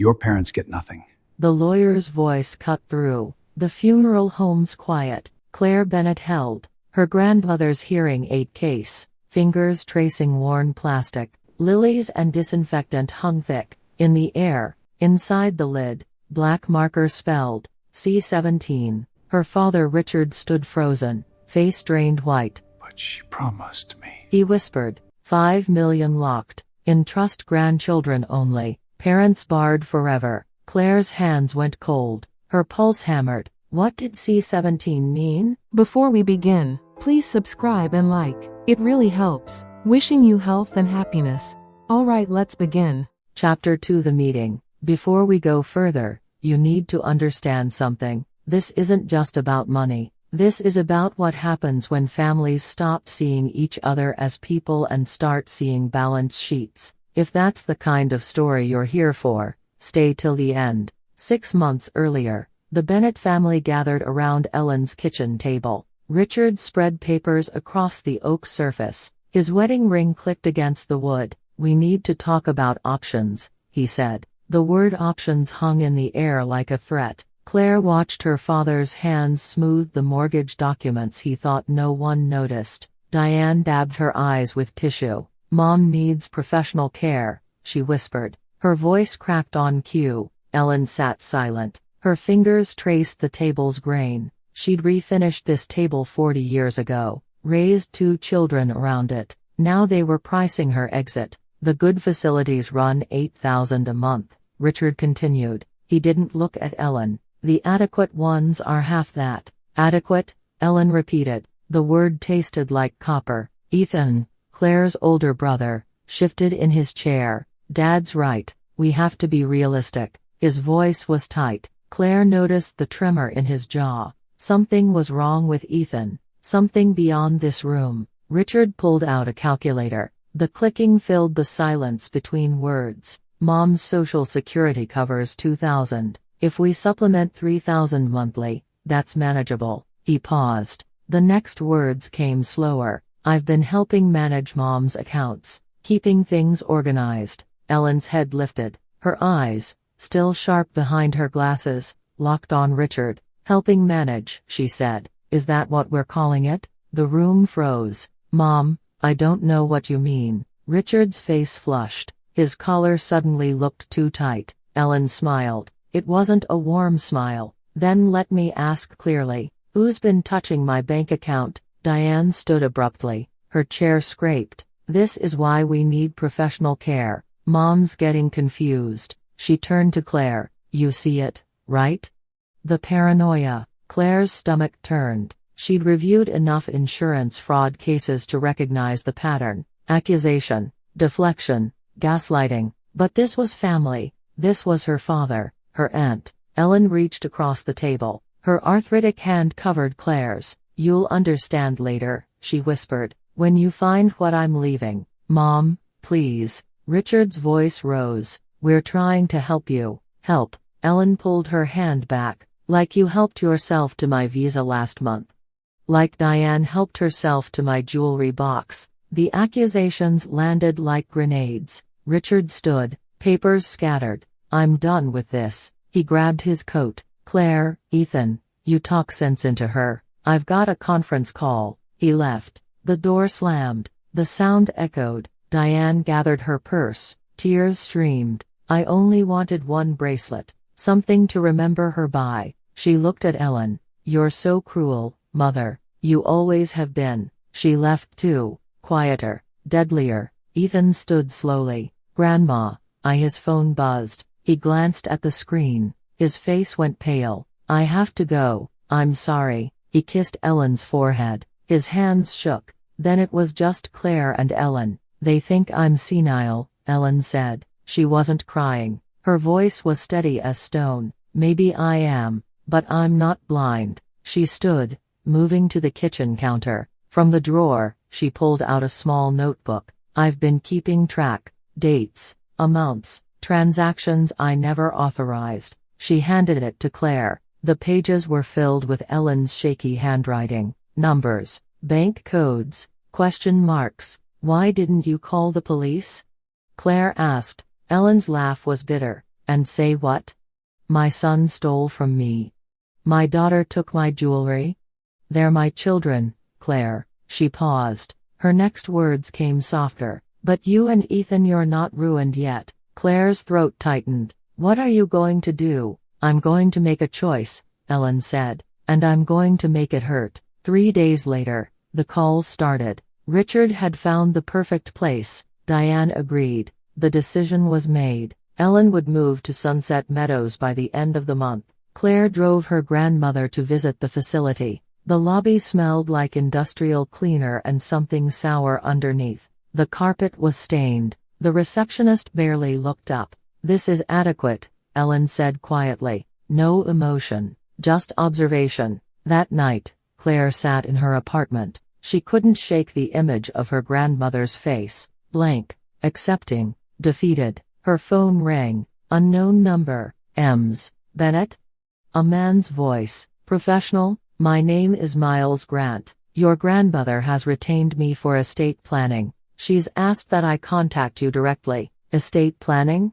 Your parents get nothing. The lawyer's voice cut through. The funeral home's quiet. Claire Bennett held her grandmother's hearing aid case, fingers tracing worn plastic. Lilies and disinfectant hung thick in the air. Inside the lid, black marker spelled C-17. Her father Richard stood frozen, face drained white. But she promised me. He whispered, 5 million locked in trust, grandchildren only, parents barred forever. Claire's hands went cold, her pulse hammered. What did C-17 mean? Before we begin, please subscribe and like. It really helps. Wishing you health and happiness. Alright, let's begin. Chapter 2: The Meeting. Before we go further, you need to understand something. This isn't just about money. This is about what happens when families stop seeing each other as people and start seeing balance sheets. If that's the kind of story you're here for, stay till the end. 6 months earlier, the Bennett family gathered around Ellen's kitchen table. Richard spread papers across the oak surface. His wedding ring clicked against the wood. We need to talk about options, he said. The word options hung in the air like a threat. Claire watched her father's hands smooth the mortgage documents he thought no one noticed. Diane dabbed her eyes with tissue. Mom needs professional care, she whispered. Her voice cracked on cue. Ellen sat silent. Her fingers traced the table's grain. She'd refinished this table 40 years ago, raised 2 children around it. Now they were pricing her exit. The good facilities run $8,000 a month, Richard continued. He didn't look at Ellen. The adequate ones are half that. Adequate? Ellen repeated. The word tasted like copper. Ethan, Claire's older brother, shifted in his chair. Dad's right. We have to be realistic. His voice was tight. Claire noticed the tremor in his jaw. Something was wrong with Ethan. Something beyond this room. Richard pulled out a calculator. The clicking filled the silence between words. Mom's social security covers $2,000. If we supplement $3,000 monthly, that's manageable. He paused. The next words came slower. I've been helping manage Mom's accounts, keeping things organized. Ellen's head lifted. Her eyes, still sharp behind her glasses, locked on Richard. Helping manage, she said. Is that what we're calling it? The room froze. Mom, I don't know what you mean. Richard's face flushed. His collar suddenly looked too tight. Ellen smiled. It wasn't a warm smile. Then let me ask clearly. Who's been touching my bank account? Diane stood abruptly. Her chair scraped. This is why we need professional care. Mom's getting confused. She turned to Claire. You see it, right? The paranoia. Claire's stomach turned. She'd reviewed enough insurance fraud cases to recognize the pattern. Accusation, deflection, gaslighting. But this was family. This was her father, her aunt. Ellen reached across the table. Her arthritic hand covered Claire's. You'll understand later, she whispered. When you find what I'm leaving. Mom, please. Richard's voice rose. We're trying to help you. Help. Ellen pulled her hand back. Like you helped yourself to my visa last month. Like Diane helped herself to my jewelry box. The accusations landed like grenades. Richard stood, papers scattered. I'm done with this. He grabbed his coat. Claire, Ethan, you talk sense into her. I've got a conference call. He left. The door slammed. The sound echoed. Diane gathered her purse. Tears streamed. I only wanted one bracelet. Something to remember her by. She looked at Ellen. You're so cruel, Mother. You always have been. She left too. Quieter. Deadlier. Ethan stood slowly. Grandma. His phone buzzed. He glanced at the screen. His face went pale. I have to go. I'm sorry. He kissed Ellen's forehead. His hands shook. Then it was just Claire and Ellen. They think I'm senile, Ellen said. She wasn't crying. Her voice was steady as stone. Maybe I am, but I'm not blind. She stood, moving to the kitchen counter. From the drawer, she pulled out a small notebook. I've been keeping track. Dates, amounts, transactions I never authorized. She handed it to Claire. The pages were filled with Ellen's shaky handwriting. Numbers, bank codes, question marks. Why didn't you call the police? Claire asked. Ellen's laugh was bitter. And say what? My son stole from me. My daughter took my jewelry. They're my children, Claire. She paused. Her next words came softer. But you and Ethan, you're not ruined yet. Claire's throat tightened. What are you going to do? I'm going to make a choice, Ellen said. And I'm going to make it hurt. 3 days later, the calls started. Richard had found the perfect place. Diane agreed. The decision was made. Ellen would move to Sunset Meadows by the end of the month. Claire drove her grandmother to visit the facility. The lobby smelled like industrial cleaner and something sour underneath. The carpet was stained. The receptionist barely looked up. This is adequate, Ellen said quietly. No emotion, just observation. That night, Claire sat in her apartment. She couldn't shake the image of her grandmother's face. Blank, accepting, defeated. Her phone rang. Unknown number. Ems. Bennett? A man's voice. Professional? My name is Miles Grant. Your grandmother has retained me for estate planning. She's asked that I contact you directly. Estate planning?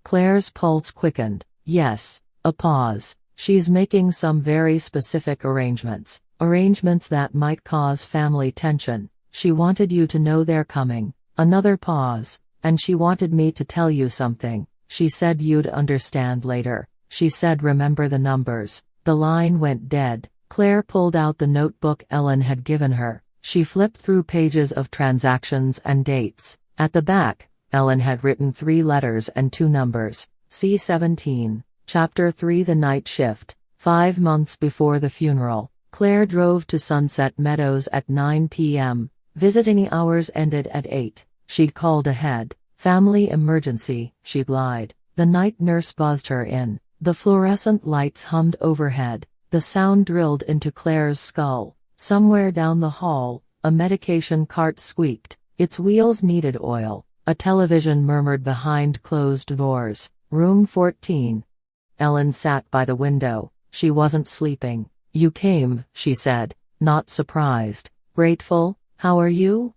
Claire's pulse quickened. Yes. A pause. She's making some very specific arrangements. Arrangements that might cause family tension. She wanted you to know they're coming. Another pause. And she wanted me to tell you something. She said you'd understand later. She said remember the numbers. The line went dead. Claire pulled out the notebook Ellen had given her. She flipped through pages of transactions and dates. At the back, Ellen had written 3 letters and 2 numbers. C-17. Chapter 3 The Night Shift. 5 months before the funeral, Claire drove to Sunset Meadows at 9 p.m. Visiting hours ended at 8. She'd called ahead. Family emergency, she'd lied. The night nurse buzzed her in. The fluorescent lights hummed overhead. The sound drilled into Claire's skull. Somewhere down the hall, a medication cart squeaked. Its wheels needed oil. A television murmured behind closed doors. Room 14. Ellen sat by the window. She wasn't sleeping. You came, she said, not surprised. Grateful? How are you?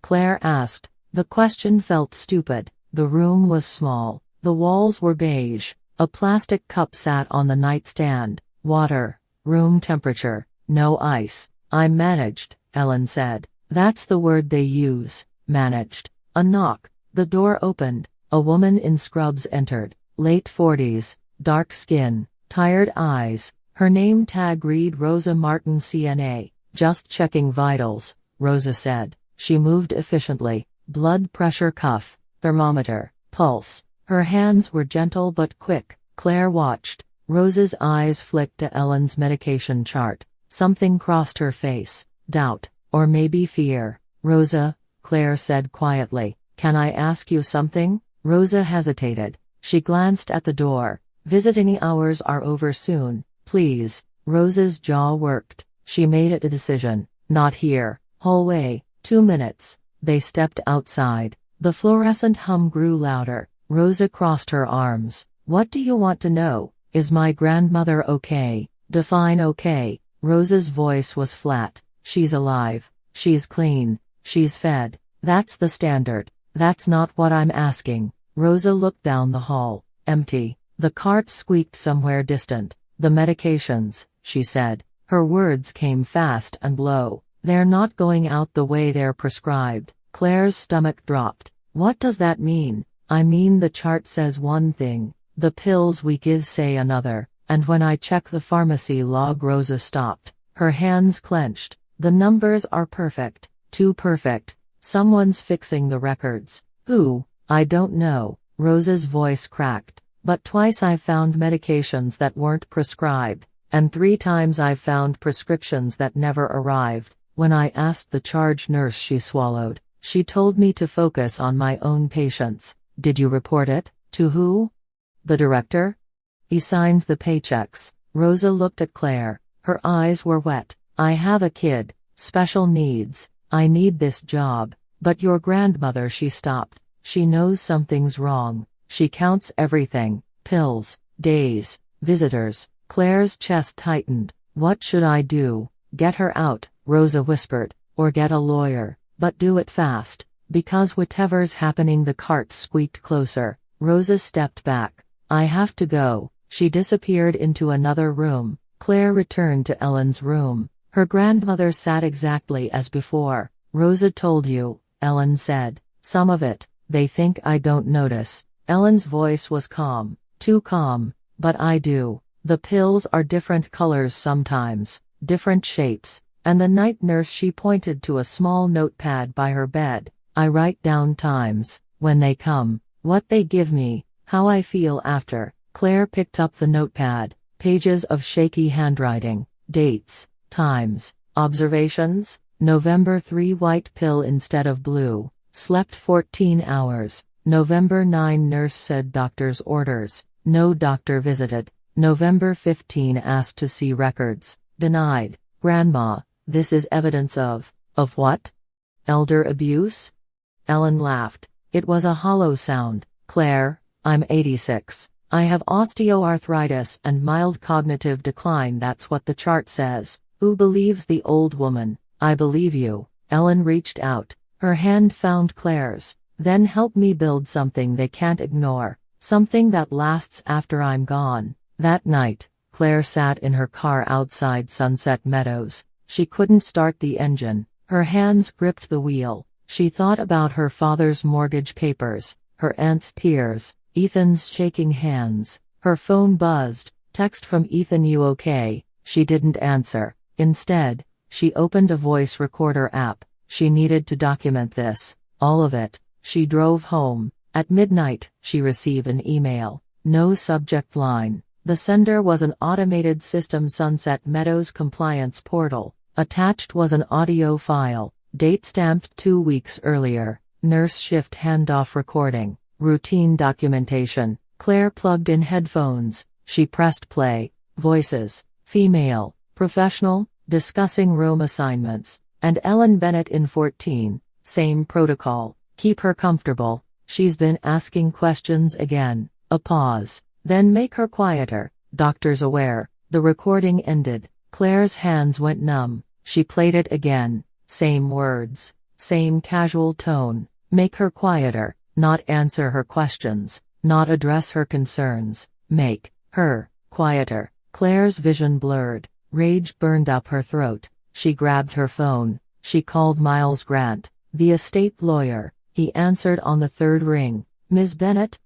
Claire asked. The question felt stupid. The room was small. The walls were beige. A plastic cup sat on the nightstand. Water. Room temperature. No ice. I managed, Ellen said. That's the word they use. Managed. A knock. The door opened. A woman in scrubs entered. Late 40s. Dark skin. Tired eyes. Her name tag read Rosa Martin CNA. Just checking vitals, Rosa said. She moved efficiently. Blood pressure cuff. Thermometer. Pulse. Her hands were gentle but quick. Claire watched. Rosa's eyes flicked to Ellen's medication chart. Something crossed her face. Doubt. Or maybe fear. Rosa, Claire said quietly. Can I ask you something? Rosa hesitated. She glanced at the door. Visiting hours are over soon. Please. Rosa's jaw worked. She made it a decision. Not here. Hallway. 2 minutes. They stepped outside. The fluorescent hum grew louder. Rosa crossed her arms. What do you want to know? Is my grandmother okay? Define okay. Rosa's voice was flat. She's alive. She's clean. She's fed. That's the standard. That's not what I'm asking. Rosa looked down the hall. Empty. The cart squeaked somewhere distant. The medications, she said. Her words came fast and low. They're not going out the way they're prescribed. Claire's stomach dropped. What does that mean? I mean the chart says one thing. The pills we give say another. And when I check the pharmacy log, Rosa stopped. Her hands clenched. The numbers are perfect. Too perfect. Someone's fixing the records. Who? I don't know. Rosa's voice cracked. But twice I've found medications that weren't prescribed. And 3 times I've found prescriptions that never arrived. When I asked the charge nurse, she swallowed. She told me to focus on my own patients. Did you report it? To who? The director? He signs the paychecks. Rosa looked at Claire. Her eyes were wet. I have a kid. Special needs. I need this job. But your grandmother, she stopped. She knows something's wrong. She counts everything. Pills. Days. Visitors. Claire's chest tightened. What should I do? Get her out, Rosa whispered. Or get a lawyer. But do it fast. Because whatever's happening. The cart squeaked closer. Rosa stepped back. I have to go. She disappeared into another room. Claire returned to Ellen's room. Her grandmother sat exactly as before. Rosa told you, Ellen said. Some of it. They think I don't notice. Ellen's voice was calm. Too calm. But I do. The pills are different colors sometimes. Different shapes. And the night nurse, she pointed to a small notepad by her bed. I write down times, when they come, what they give me, how I feel after. Claire picked up the notepad. Pages of shaky handwriting. Dates. Times. Observations. November 3 white pill instead of blue. Slept 14 hours. November 9 nurse said doctor's orders. No doctor visited. November 15 asked to see records. Denied. Grandma, this is evidence of what? Elder abuse? Ellen laughed. It was a hollow sound. Claire, I'm 86. I have osteoarthritis and mild cognitive decline. That's what the chart says. Who believes the old woman? I believe you. Ellen reached out. Her hand found Claire's. Then help me build something they can't ignore. Something that lasts after I'm gone. That night, Claire sat in her car outside Sunset Meadows. She couldn't start the engine. Her hands gripped the wheel. She thought about her father's mortgage papers, her aunt's tears, Ethan's shaking hands. Her phone buzzed. Text from Ethan, you okay? She didn't answer. Instead, she opened a voice recorder app. She needed to document this. All of it. She drove home. At midnight, she received an email. No subject line. The sender was an automated system, Sunset Meadows compliance portal. Attached was an audio file. Date stamped 2 weeks earlier. Nurse shift handoff recording. Routine documentation. Claire plugged in headphones. She pressed play. Voices. Female. Professional. Discussing room assignments. And Ellen Bennett in 14. Same protocol. Keep her comfortable. She's been asking questions again. A pause. Then make her quieter. Doctor's aware. The recording ended. Claire's hands went numb. She played it again. Same words. Same casual tone. Make her quieter. Not answer her questions. Not address her concerns. Make her quieter. Claire's vision blurred. Rage burned up her throat. She grabbed her phone. She called Miles Grant, the estate lawyer. He answered on the third ring. Ms. Bennett?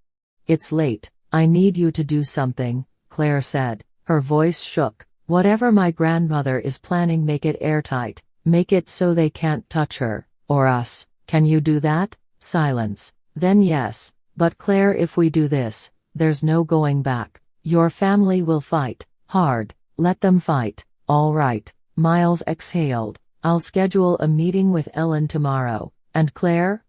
It's late. I need you to do something, Claire said. Her voice shook. Whatever my grandmother is planning, make it airtight. Make it so they can't touch her, or us. Can you do that? Silence. Then yes. But Claire, if we do this, there's no going back. Your family will fight. Hard. Let them fight. All right. Miles exhaled. I'll schedule a meeting with Ellen tomorrow. And Claire?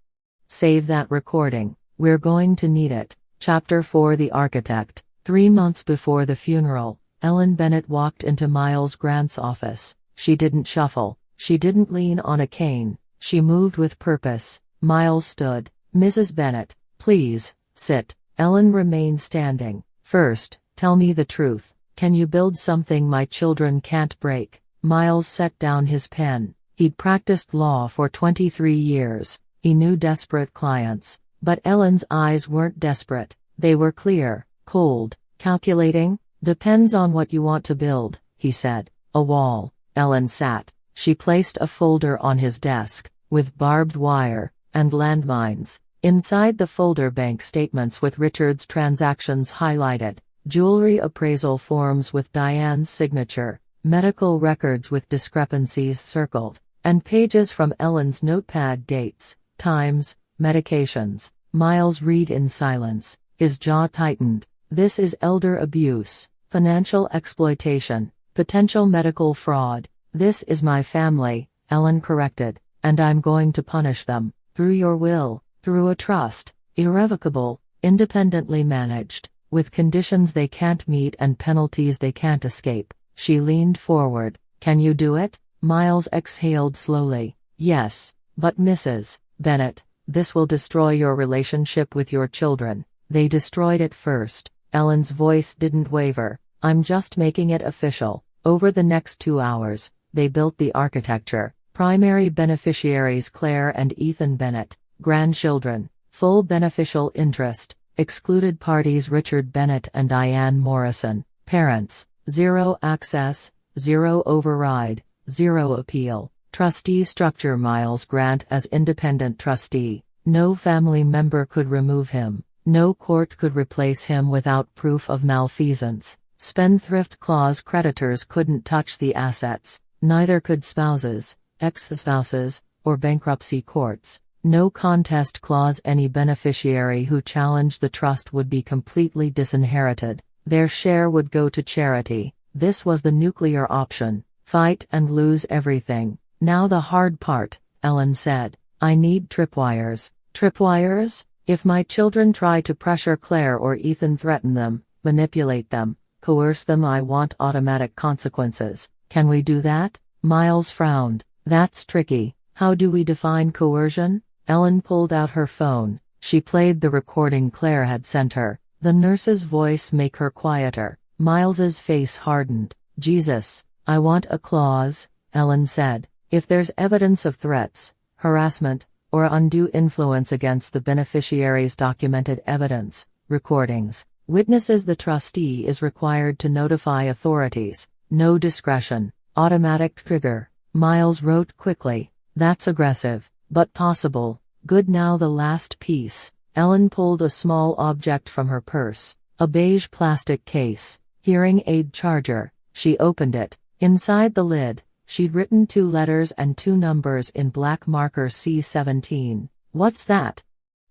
Save that recording. We're going to need it. Chapter 4 The Architect. 3 months before the funeral, Ellen Bennett walked into Miles Grant's office. She didn't shuffle. She didn't lean on a cane. She moved with purpose. Miles stood. Mrs. Bennett, please, sit. Ellen remained standing. First, tell me the truth. Can you build something my children can't break? Miles set down his pen. He'd practiced law for 23 years. He knew desperate clients. But Ellen's eyes weren't desperate. They were clear, cold, calculating. Depends on what you want to build, he said. A wall. Ellen sat. She placed a folder on his desk, with barbed wire, and landmines. Inside the folder, bank statements with Richard's transactions highlighted, jewelry appraisal forms with Diane's signature, medical records with discrepancies circled, and pages from Ellen's notepad, dates, times, medications. Miles read in silence. His jaw tightened. This is elder abuse, financial exploitation, potential medical fraud. This is my family, Ellen corrected, and I'm going to punish them, through your will, through a trust, irrevocable, independently managed, with conditions they can't meet and penalties they can't escape. She leaned forward. Can you do it? Miles exhaled slowly. Yes, but Mrs. Bennett, this will destroy your relationship with your children. They destroyed it first. Ellen's voice didn't waver. I'm just making it official. Over the next 2 hours, they built the architecture. Primary beneficiaries Claire and Ethan Bennett. Grandchildren. Full beneficial interest. Excluded parties Richard Bennett and Diane Morrison. Parents: 0 access, 0 override, 0 appeal. Trustee structure: Miles Grant as independent trustee. No family member could remove him. No court could replace him without proof of malfeasance. Spendthrift clause: creditors couldn't touch the assets. Neither could spouses, ex-spouses, or bankruptcy courts. No contest clause: any beneficiary who challenged the trust would be completely disinherited. Their share would go to charity. This was the nuclear option. Fight and lose everything. Now the hard part, Ellen said. I need tripwires. Tripwires? If my children try to pressure Claire or Ethan, threaten them, manipulate them, coerce them, I want automatic consequences. Can we do that? Miles frowned. That's tricky. How do we define coercion? Ellen pulled out her phone. She played the recording Claire had sent her. The nurse's voice made her quieter. Miles's face hardened. Jesus, I want a clause, Ellen said. If there's evidence of threats, harassment, or undue influence against the beneficiaries, documented evidence, recordings, witnesses, the trustee is required to notify authorities. No discretion. Automatic trigger. Miles wrote quickly. That's aggressive, but possible. Good. Now the last piece. Ellen pulled a small object from her purse. A beige plastic case. Hearing aid charger. She opened it. Inside the lid, she'd written 2 letters and 2 numbers in black marker: C17. What's that?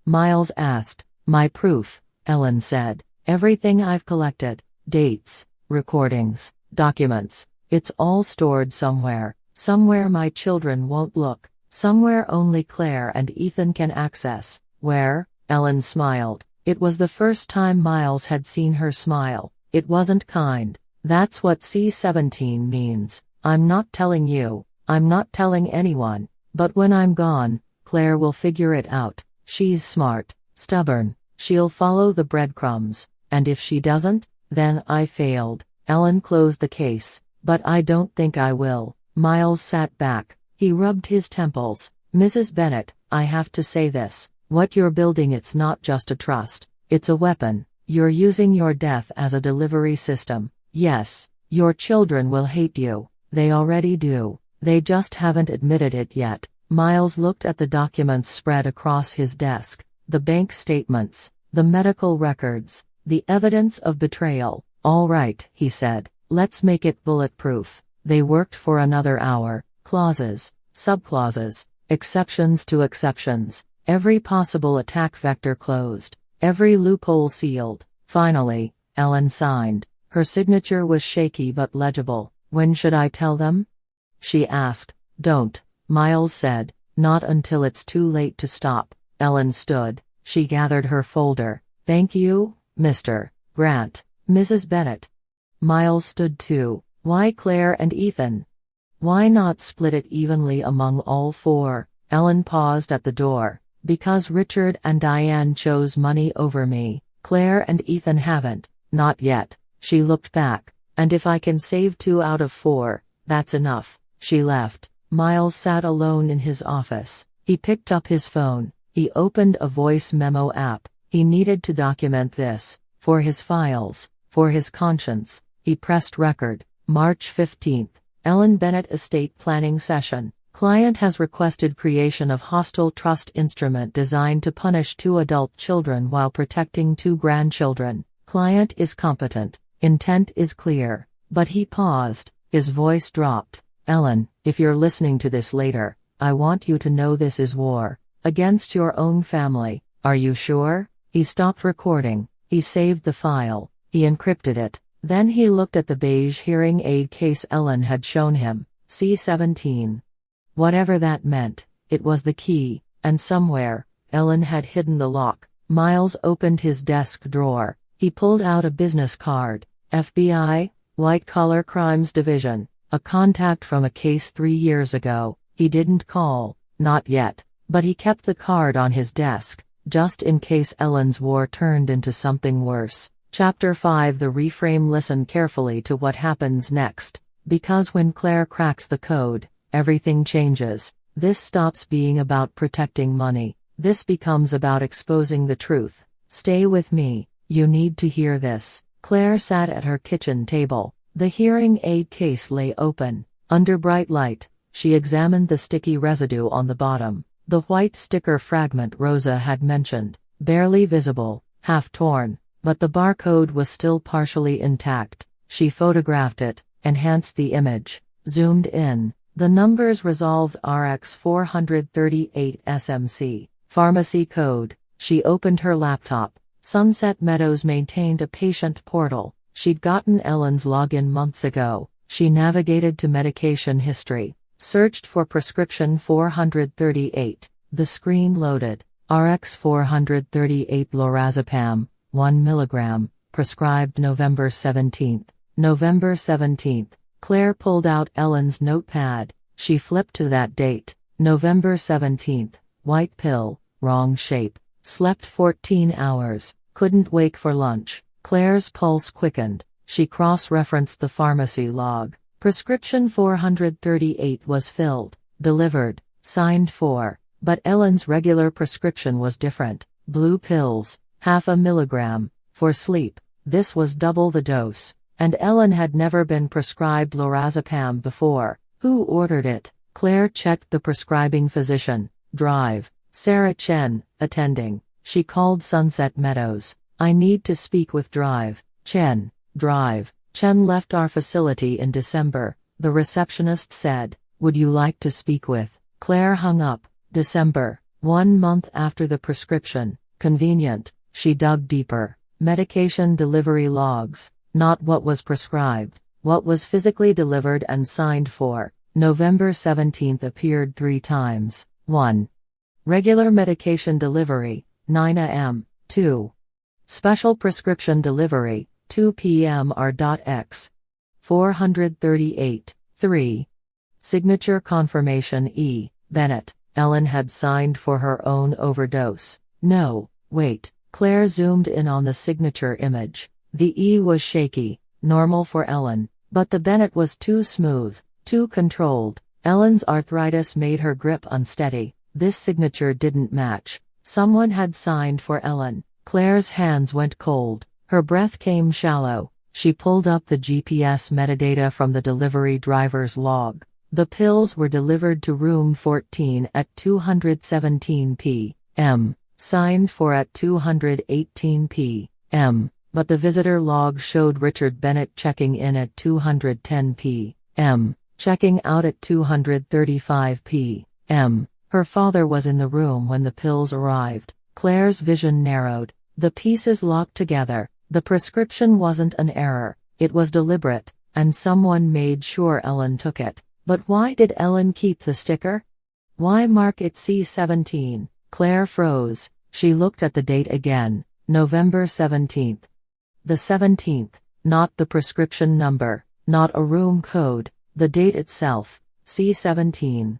Miles asked. My proof, Ellen said. Everything I've collected. Dates, recordings, documents. It's all stored somewhere. Somewhere my children won't look. Somewhere only Claire and Ethan can access. Where? Ellen smiled. It was the first time Miles had seen her smile. It wasn't kind. That's what C17 means. I'm not telling you. I'm not telling anyone. But when I'm gone, Claire will figure it out. She's smart, stubborn. She'll follow the breadcrumbs. And if she doesn't, then I failed. Ellen closed the case. But I don't think I will. Miles sat back. He rubbed his temples. Mrs. Bennett, I have to say this. What you're building, it's not just a trust. It's a weapon. You're using your death as a delivery system. Yes, your children will hate you. They already do. They just haven't admitted it yet. Miles looked at the documents spread across his desk. The bank statements, the medical records, the evidence of betrayal. All right, he said. Let's make it bulletproof. They worked for another hour. Clauses, subclauses, exceptions to exceptions. Every possible attack vector closed. Every loophole sealed. Finally, Ellen signed. Her signature was shaky but legible. When should I tell them? She asked. Don't, Miles said. Not until it's too late to stop. Ellen stood. She gathered her folder. Thank you, Mr. Grant. Mrs. Bennett. Miles stood too. Why Claire and Ethan? Why not split it evenly among all 4? Ellen paused at the door. Because Richard and Diane chose money over me. Claire and Ethan haven't. Not yet. She looked back. And if I can save 2 out of 4, that's enough. She left. Miles sat alone in his office. He picked up his phone. He opened a voice memo app. He needed to document this. For his files. For his conscience. He pressed record. March 15th. Ellen Bennett estate planning session. Client has requested creation of hostile trust instrument designed to punish 2 adult children while protecting 2 grandchildren. Client is competent. Intent is clear. But he paused. His voice dropped. Ellen, if you're listening to this later, I want you to know this is war. Against your own family. Are you sure? He stopped recording. He saved the file. He encrypted it. Then he looked at the beige hearing aid case Ellen had shown him. C17. Whatever that meant, it was the key, and somewhere, Ellen had hidden the lock. Miles opened his desk drawer. He pulled out a business card. FBI, White Collar Crimes Division. A contact from a case 3 years ago. He didn't call, not yet, but he kept the card on his desk, just in case Ellen's war turned into something worse. Chapter 5. The Reframe. Listen carefully to what happens next, because when Claire cracks the code, everything changes. This stops being about protecting money. This becomes about exposing the truth. Stay with me, you need to hear this. Claire sat at her kitchen table. The hearing aid case lay open. Under bright light, she examined the sticky residue on the bottom. The white sticker fragment Rosa had mentioned, barely visible, half torn, but the barcode was still partially intact. She photographed it, enhanced the image, zoomed in. The numbers resolved RX 438 SMC. Pharmacy code. She opened her laptop. Sunset Meadows maintained a patient portal. She'd gotten Ellen's login months ago. She navigated to medication history, searched for prescription 438. The screen loaded. RX 438 lorazepam, 1 mg, prescribed November 17th. November 17th. Claire pulled out Ellen's notepad. She flipped to that date. November 17th. White pill, wrong shape. Slept 14 hours. Couldn't wake for lunch. Claire's pulse quickened. She cross-referenced the pharmacy log. Prescription 438 was filled, delivered, signed for. But Ellen's regular prescription was different. Blue pills, 0.5 mg, for sleep. This was double the dose. And Ellen had never been prescribed lorazepam before. Who ordered it? Claire checked the prescribing physician. Drive. Sarah Chen, attending. She called Sunset Meadows. I need to speak with Drive. Chen. Drive. Chen left our facility in December, the receptionist said. Would you like to speak with? Claire hung up. December. 1 month after the prescription. Convenient. She dug deeper. Medication delivery logs. Not what was prescribed. What was physically delivered and signed for. November 17th appeared 3 times. 1. Regular medication delivery, 9 a.m. 2. Special prescription delivery, 2 p.m. R.X. 438. 3. Signature confirmation E. Bennett. Ellen had signed for her own overdose. No, wait. Claire zoomed in on the signature image. The E was shaky, normal for Ellen, but the Bennett was too smooth, too controlled. Ellen's arthritis made her grip unsteady. This signature didn't match. Someone had signed for Ellen. Claire's hands went cold. Her breath came shallow. She pulled up the GPS metadata from the delivery driver's log. The pills were delivered to room 14 at 217 p.m., signed for at 218 p.m., but the visitor log showed Richard Bennett checking in at 210 p.m., checking out at 235 p.m. Her father was in the room when the pills arrived. Claire's vision narrowed. The pieces locked together. The prescription wasn't an error. It was deliberate, and someone made sure Ellen took it. But why did Ellen keep the sticker? Why mark it C17? Claire froze. She looked at the date again. November 17th. The 17th. Not the prescription number. Not a room code. The date itself. C17.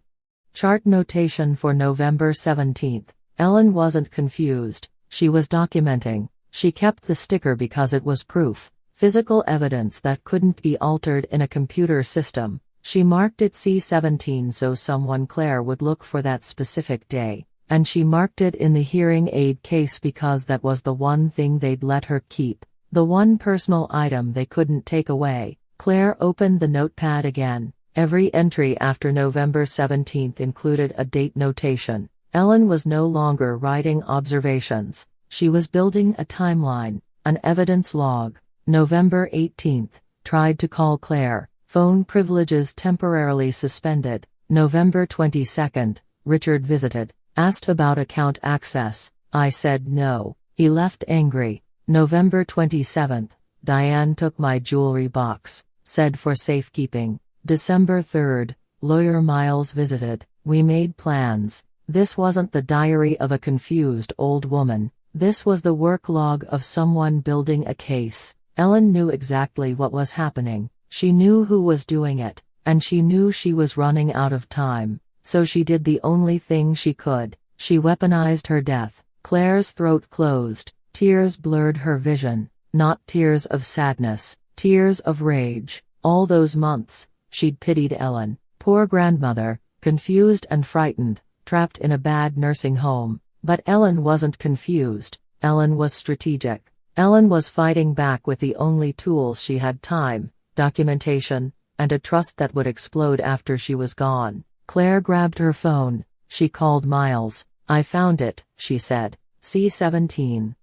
Chart notation for November 17th. Ellen wasn't confused. She was documenting. She kept the sticker because it was proof. Physical evidence that couldn't be altered in a computer system. She marked it C17 so someone Claire would look for that specific day. And she marked it in the hearing aid case because that was the one thing they'd let her keep. The one personal item they couldn't take away. Claire opened the notepad again. Every entry after November 17th included a date notation. Ellen was no longer writing observations. She was building a timeline, an evidence log. November 18th. Tried to call Claire. Phone privileges temporarily suspended. November 22nd. Richard visited. Asked about account access. I said no. He left angry. November 27th. Diane took my jewelry box. Said for safekeeping. December 3rd. Lawyer Miles visited. We made plans. This wasn't the diary of a confused old woman. This was the work log of someone building a case. Ellen knew exactly what was happening. She knew who was doing it, and she knew she was running out of time. So she did the only thing she could. She weaponized her death. Claire's throat closed. Tears blurred her vision. Not tears of sadness. Tears of rage. All those months, she'd pitied Ellen. Poor grandmother, confused and frightened, trapped in a bad nursing home. But Ellen wasn't confused. Ellen was strategic. Ellen was fighting back with the only tools she had: time, documentation, and a trust that would explode after she was gone. Claire grabbed her phone. She called Miles. "I found it," she said. C-17.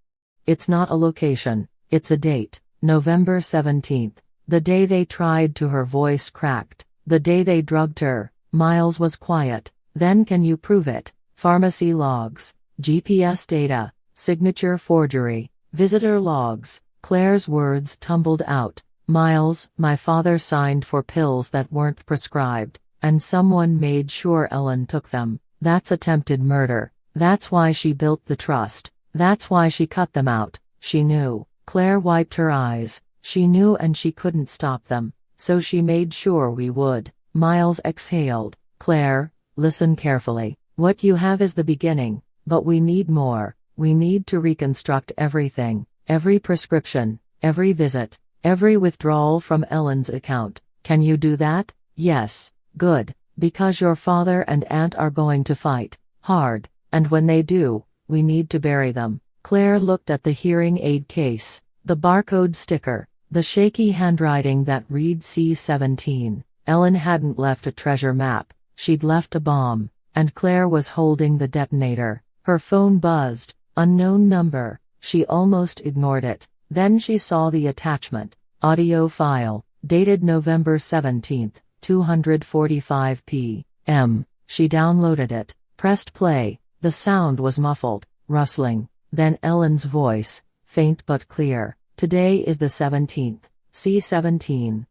"It's not a location, it's a date. November 17th. The day they tried to." Her voice cracked. "The day they drugged her." Miles was quiet. "Then can you prove it?" "Pharmacy logs, GPS data, signature forgery, visitor logs." Claire's words tumbled out. "Miles, my father signed for pills that weren't prescribed, and someone made sure Ellen took them. That's attempted murder. That's why she built the trust. That's why she cut them out. She knew." Claire wiped her eyes. "She knew, and she couldn't stop them. So she made sure we would." Miles exhaled. "Claire, listen carefully. What you have is the beginning, but we need more. We need to reconstruct everything. Every prescription, every visit, every withdrawal from Ellen's account. Can you do that?" "Yes." "Good. Because your father and aunt are going to fight hard, and when they do, we need to bury them." Claire looked at the hearing aid case, the barcode sticker, the shaky handwriting that read C-17. Ellen hadn't left a treasure map, she'd left a bomb, and Claire was holding the detonator. Her phone buzzed. Unknown number. She almost ignored it. Then she saw the attachment. Audio file, dated November 17th, 2:45 p.m. She downloaded it, pressed play. The sound was muffled, rustling. Then Ellen's voice, faint but clear. "Today is the 17th. C-17.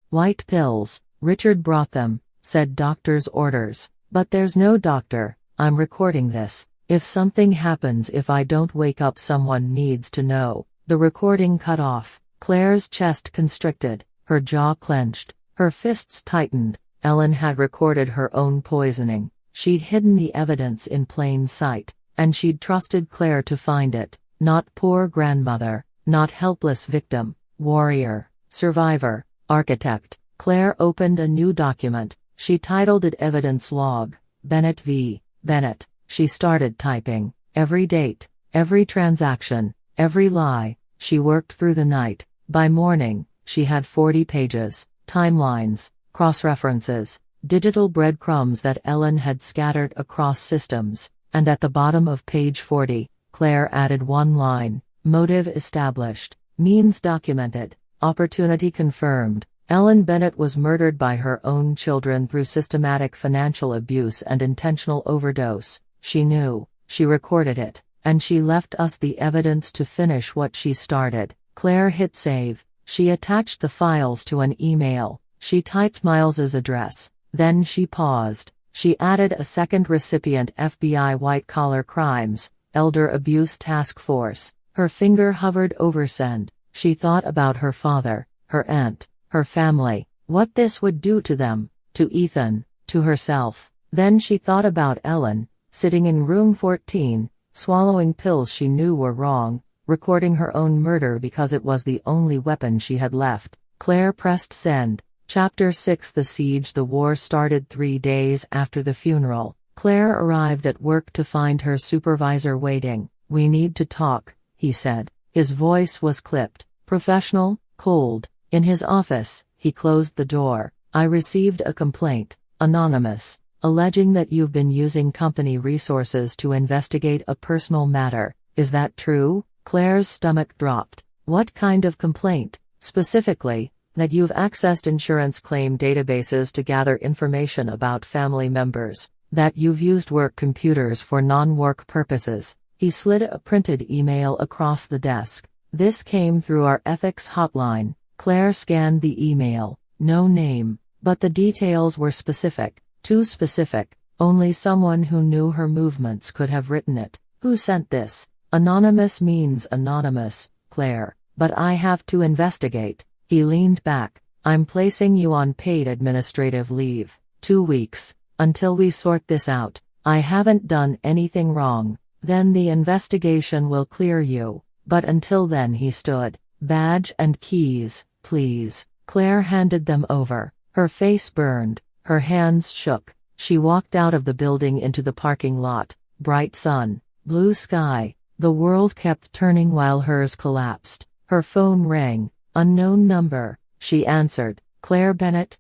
White pills. Richard brought them, said doctor's orders. But there's no doctor. I'm recording this. If something happens, if I don't wake up, someone needs to know." The recording cut off. Claire's chest constricted, her jaw clenched, her fists tightened. Ellen had recorded her own poisoning. She'd hidden the evidence in plain sight, and she'd trusted Claire to find it. Not poor grandmother, not helpless victim, warrior, survivor, architect. Claire opened a new document. She titled it Evidence Log, Bennett v. Bennett. She started typing. Every date, every transaction, every lie. She worked through the night. By morning, she had 40 pages, timelines, cross-references, digital breadcrumbs that Ellen had scattered across systems, and at the bottom of page 40, Claire added one line: motive established, means documented, opportunity confirmed. Ellen Bennett was murdered by her own children through systematic financial abuse and intentional overdose. She knew. She recorded it, and she left us the evidence to finish what she started. Claire hit save. She attached the files to an email. She typed Miles's address. Then she paused. She added a second recipient: FBI White-Collar Crimes, Elder Abuse Task Force. Her finger hovered over send. She thought about her father, her aunt, her family, what this would do to them, to Ethan, to herself. Then she thought about Ellen, sitting in room 14, swallowing pills she knew were wrong, recording her own murder because it was the only weapon she had left. Claire pressed send. Chapter 6. The Siege. The war started 3 days after the funeral. Claire arrived at work to find her supervisor waiting. "We need to talk," he said. His voice was clipped, professional, cold. In his office, he closed the door. "I received a complaint, anonymous, alleging that you've been using company resources to investigate a personal matter. Is that true?" Claire's stomach dropped. "What kind of complaint?" "Specifically, that you've accessed insurance claim databases to gather information about family members, that you've used work computers for non-work purposes." He slid a printed email across the desk. "This came through our ethics hotline." Claire scanned the email. No name, but the details were specific, too specific. Only someone who knew her movements could have written it. "Who sent this?" "Anonymous means anonymous, Claire, but I have to investigate." He leaned back. "I'm placing you on paid administrative leave. 2 weeks, until we sort this out. I haven't done anything wrong. Then the investigation will clear you. But until then." He stood. "Badge and keys, please." Claire handed them over. Her face burned. Her hands shook. She walked out of the building into the parking lot. Bright sun, blue sky, The world kept turning while hers collapsed. Her phone rang. Unknown number. She answered. Claire Bennett?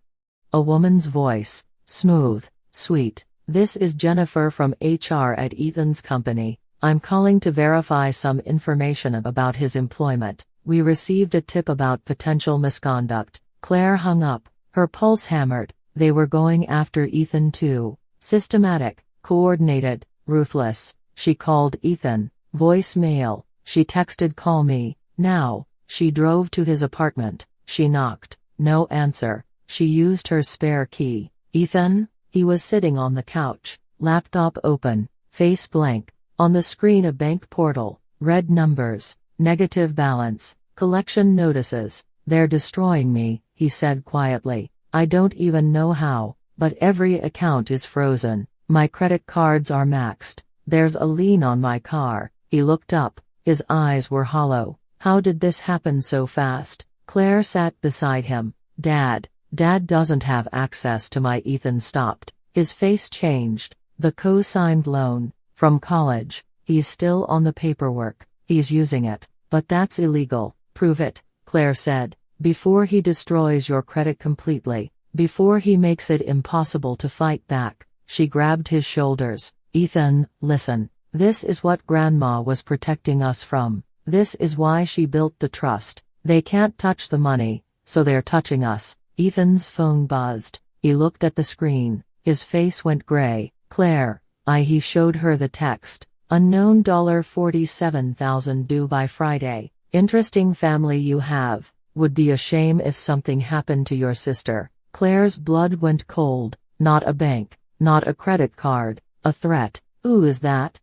A woman's voice. Smooth. Sweet. This is Jennifer from HR at Ethan's company. I'm calling to verify some information about his employment. We received a tip about potential misconduct. Claire hung up. Her pulse hammered. They were going after Ethan too. Systematic, coordinated, ruthless. She called Ethan. Voicemail. She texted call me, now. She drove to his apartment. She knocked. No answer. She used her spare key. Ethan? He was sitting on the couch. Laptop open. Face blank. On the screen a bank portal. Red numbers. Negative balance. Collection notices. They're destroying me, he said quietly. I don't even know how, but every account is frozen. My credit cards are maxed. There's a lien on my car. He looked up. His eyes were hollow. How did this happen so fast? Claire sat beside him. Dad doesn't have access to my. Ethan stopped. His face changed. The co-signed loan. From college. He's still on the paperwork. He's using it. But that's illegal. Prove it, Claire said. Before he destroys your credit completely. Before he makes it impossible to fight back. She grabbed his shoulders. Ethan, listen. This is what Grandma was protecting us from. This is why she built the trust. They can't touch the money, so they're touching us. Ethan's phone buzzed. He looked at the screen. His face went gray. Claire. He showed her the text. Unknown $47,000 due by Friday. Interesting family you have. Would be a shame if something happened to your sister. Claire's blood went cold. Not a bank. Not a credit card. A threat. Who is that?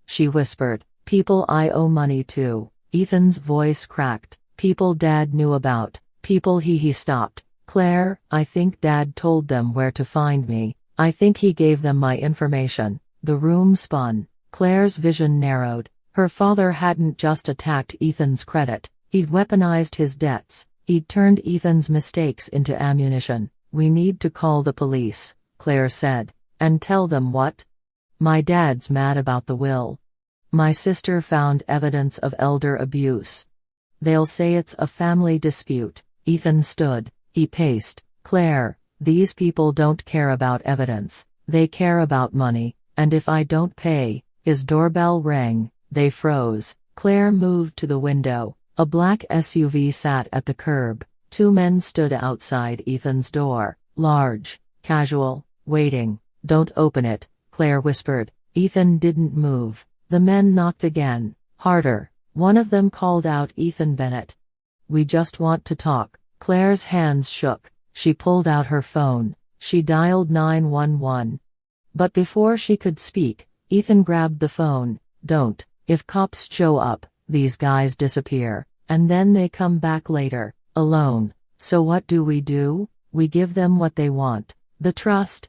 She whispered. People I owe money to. Ethan's voice cracked. People Dad knew about. People he stopped. Claire, I think Dad told them where to find me. I think he gave them my information. The room spun. Claire's vision narrowed. Her father hadn't just attacked Ethan's credit. He'd weaponized his debts. He'd turned Ethan's mistakes into ammunition. We need to call the police, Claire said. And tell them what? My dad's mad about the will. My sister found evidence of elder abuse. They'll say it's a family dispute. Ethan stood. He paced. Claire, these people don't care about evidence. They care about money. And if I don't pay, his doorbell rang. They froze. Claire moved to the window. A black SUV sat at the curb. Two men stood outside Ethan's door. Large, casual, waiting. Don't open it, Claire whispered. Ethan didn't move. The men knocked again. Harder. One of them called out Ethan Bennett. We just want to talk. Claire's hands shook. She pulled out her phone. She dialed 911. But before she could speak, Ethan grabbed the phone. Don't. If cops show up, these guys disappear. And then they come back later, alone. So what do? We give them what they want. The trust.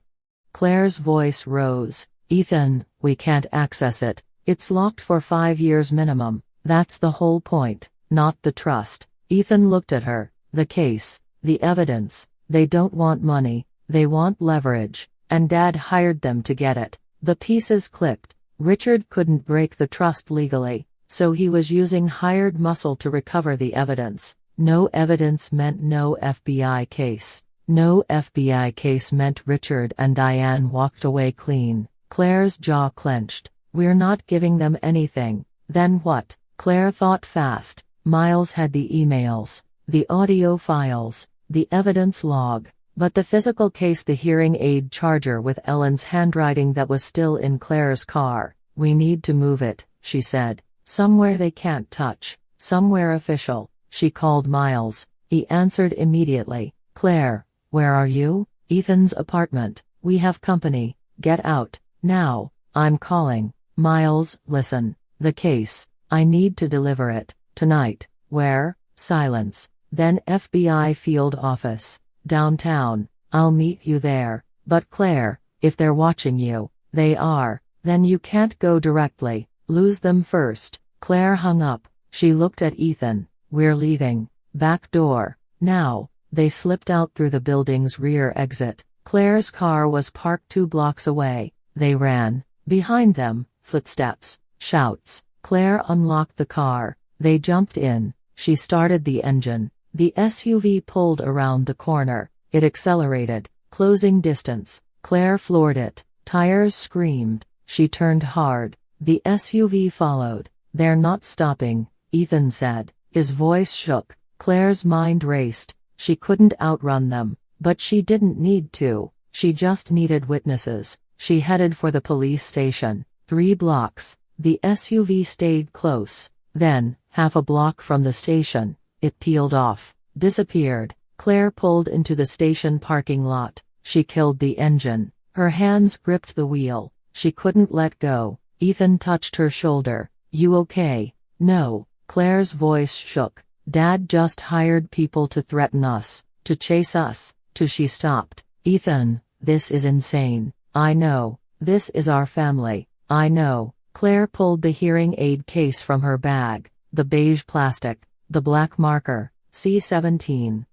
Claire's voice rose. Ethan, we can't access it. It's locked for 5 years minimum. That's the whole point, not the trust. Ethan looked at her. The case, the evidence. They don't want money. They want leverage. And Dad hired them to get it. The pieces clicked. Richard couldn't break the trust legally, so he was using hired muscle to recover the evidence. No evidence meant no FBI case. No FBI case meant Richard and Diane walked away clean. Claire's jaw clenched. We're not giving them anything. Then what? Claire thought fast. Miles had the emails, the audio files, the evidence log. But the physical case, the hearing aid charger with Ellen's handwriting that was still in Claire's car. We need to move it, she said. Somewhere they can't touch. Somewhere official. She called Miles. He answered immediately. Claire, where are you? Ethan's apartment. We have company. Get out. Now. I'm calling. Miles, listen. The case. I need to deliver it. Tonight. Where? Silence. Then FBI field office. Downtown. I'll meet you there. But Claire, if they're watching you, they are, then you can't go directly. Lose them first. Claire hung up. She looked at Ethan. We're leaving. Back door. Now. They slipped out through the building's rear exit. Claire's car was parked 2 blocks away. They ran. Behind them, footsteps, shouts. Claire unlocked the car. They jumped in. She started the engine. The SUV pulled around the corner. It accelerated, closing distance. Claire floored it. Tires screamed. She turned hard. The SUV followed. "They're not stopping," Ethan said. His voice shook. Claire's mind raced. She couldn't outrun them, but she didn't need to. She just needed witnesses. She headed for the police station. 3 blocks. The SUV stayed close. Then, half a block from the station, it peeled off, disappeared. Claire pulled into the station parking lot. She killed the engine. Her hands gripped the wheel. She couldn't let go. Ethan touched her shoulder. "You okay?" "No." Claire's voice shook. "Dad just hired people to threaten us, to chase us, to..." She stopped. "Ethan, this is insane." "I know. This is our family. I know." Claire pulled the hearing aid case from her bag. The beige plastic. The black marker. C17.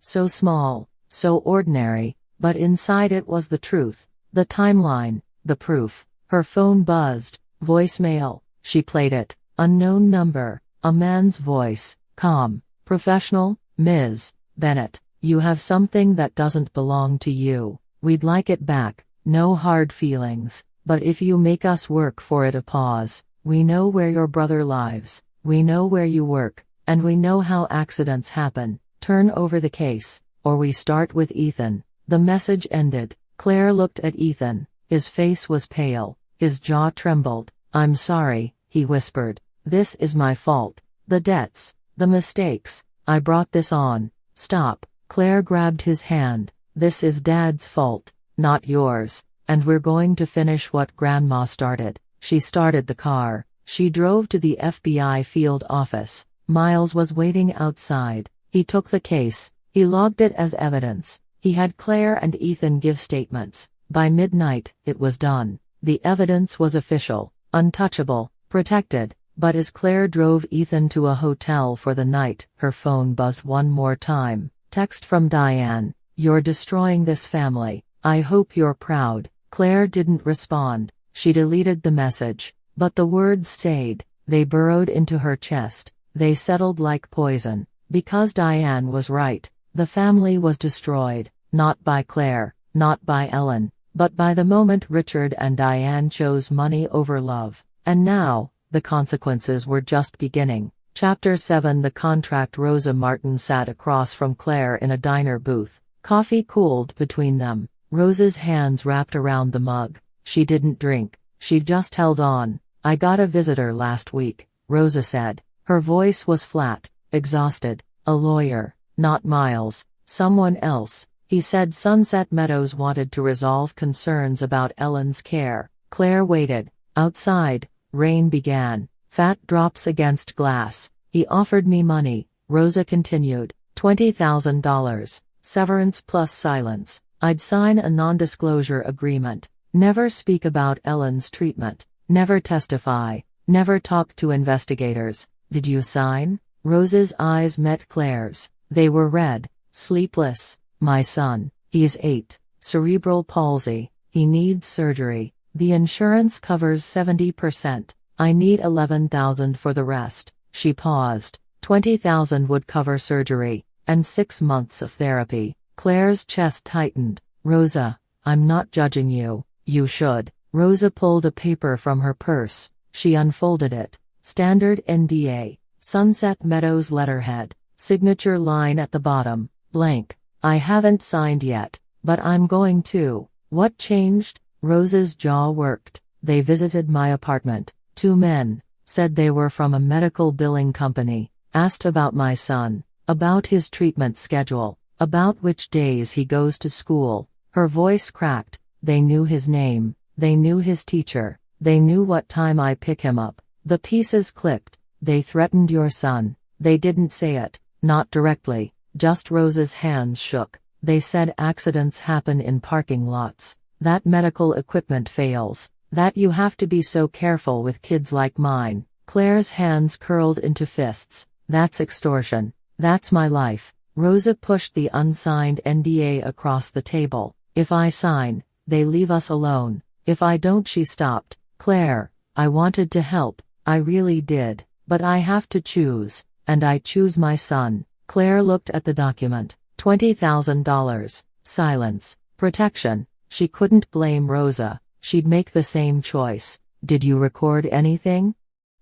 So small. So ordinary. But inside it was the truth. The timeline. The proof. Her phone buzzed. Voicemail. She played it. Unknown number. A man's voice. Calm. Professional. "Ms. Bennett, you have something that doesn't belong to you. We'd like it back. No hard feelings. But if you make us work for it." A pause. "We know where your brother lives. We know where you work. And we know how accidents happen. Turn over the case, or we start with Ethan." The message ended. Claire looked at Ethan. His face was pale. His jaw trembled. "I'm sorry," he whispered. "This is my fault. The debts. The mistakes. I brought this on." "Stop." Claire grabbed his hand. "This is Dad's fault, not yours. And we're going to finish what Grandma started." She started the car. She drove to the FBI field office. Miles was waiting outside. He took the case. He logged it as evidence. He had Claire and Ethan give statements. By midnight, it was done. The evidence was official, untouchable, protected. But as Claire drove Ethan to a hotel for the night, her phone buzzed one more time. Text from Diane. "You're destroying this family. I hope you're proud." Claire didn't respond. She deleted the message. But the words stayed. They burrowed into her chest. They settled like poison. Because Diane was right. The family was destroyed. Not by Claire, not by Ellen, but by the moment Richard and Diane chose money over love. And now, the consequences were just beginning. Chapter 7. The contract. Rosa Martin sat across from Claire in a diner booth. Coffee cooled between them. Rosa's hands wrapped around the mug. She didn't drink. She just held on. "I got a visitor last week," Rosa said. Her voice was flat, exhausted. "A lawyer. Not Miles. Someone else." He said Sunset Meadows wanted to resolve concerns about Ellen's care. Claire waited. Outside, rain began. Fat drops against glass. "He offered me money," Rosa continued. $20,000. Severance plus silence. "I'd sign a non-disclosure agreement. Never speak about Ellen's treatment. Never testify. Never talk to investigators." "Did you sign?" Rosa's eyes met Claire's. They were red. "Sleepless. My son. He's 8. Cerebral palsy. He needs surgery. The insurance covers 70%. I need $11,000 for the rest." She paused. $20,000 would cover surgery, and 6 months of therapy. Claire's chest tightened. "Rosa, I'm not judging you. You should." Rosa pulled a paper from her purse. She unfolded it. Standard NDA. Sunset Meadows letterhead. Signature line at the bottom. Blank. "I haven't signed yet, but I'm going to." "What changed?" Rosa's jaw worked. "They visited my apartment. 2 men. Said they were from a medical billing company. Asked about my son. About his treatment schedule. About which days he goes to school." Her voice cracked. "They knew his name. They knew his teacher. They knew what time I pick him up." The pieces clicked. "They threatened your son." "They didn't say it. Not directly. Just." Rosa's hands shook. "They said accidents happen in parking lots. That medical equipment fails. That you have to be so careful with kids like mine." Claire's hands curled into fists. "That's extortion. That's my life." Rosa pushed the unsigned NDA across the table. "If I sign, they leave us alone. If I don't." She stopped. "Claire, I wanted to help. I really did, but I have to choose, and I choose my son. Claire looked at the document. $20,000. Silence. Protection. She couldn't blame Rosa. She'd make the same choice. Did you record anything?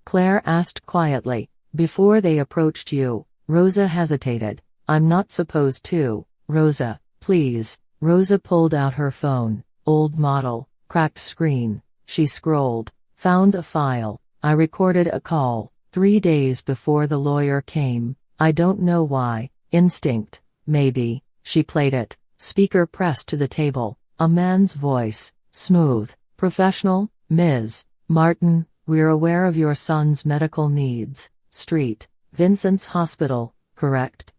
Claire asked quietly. Before they approached you. Rosa hesitated. I'm not supposed to. Rosa, please. Rosa pulled out her phone. Old model. Cracked screen. She scrolled. Found a file. I recorded a call. 3 days before the lawyer came. I don't know why. Instinct. Maybe. She played it. Speaker pressed to the table. A man's voice. Smooth. Professional. Ms. Martin, we're aware of your son's medical needs. Street. Vincent's Hospital, correct?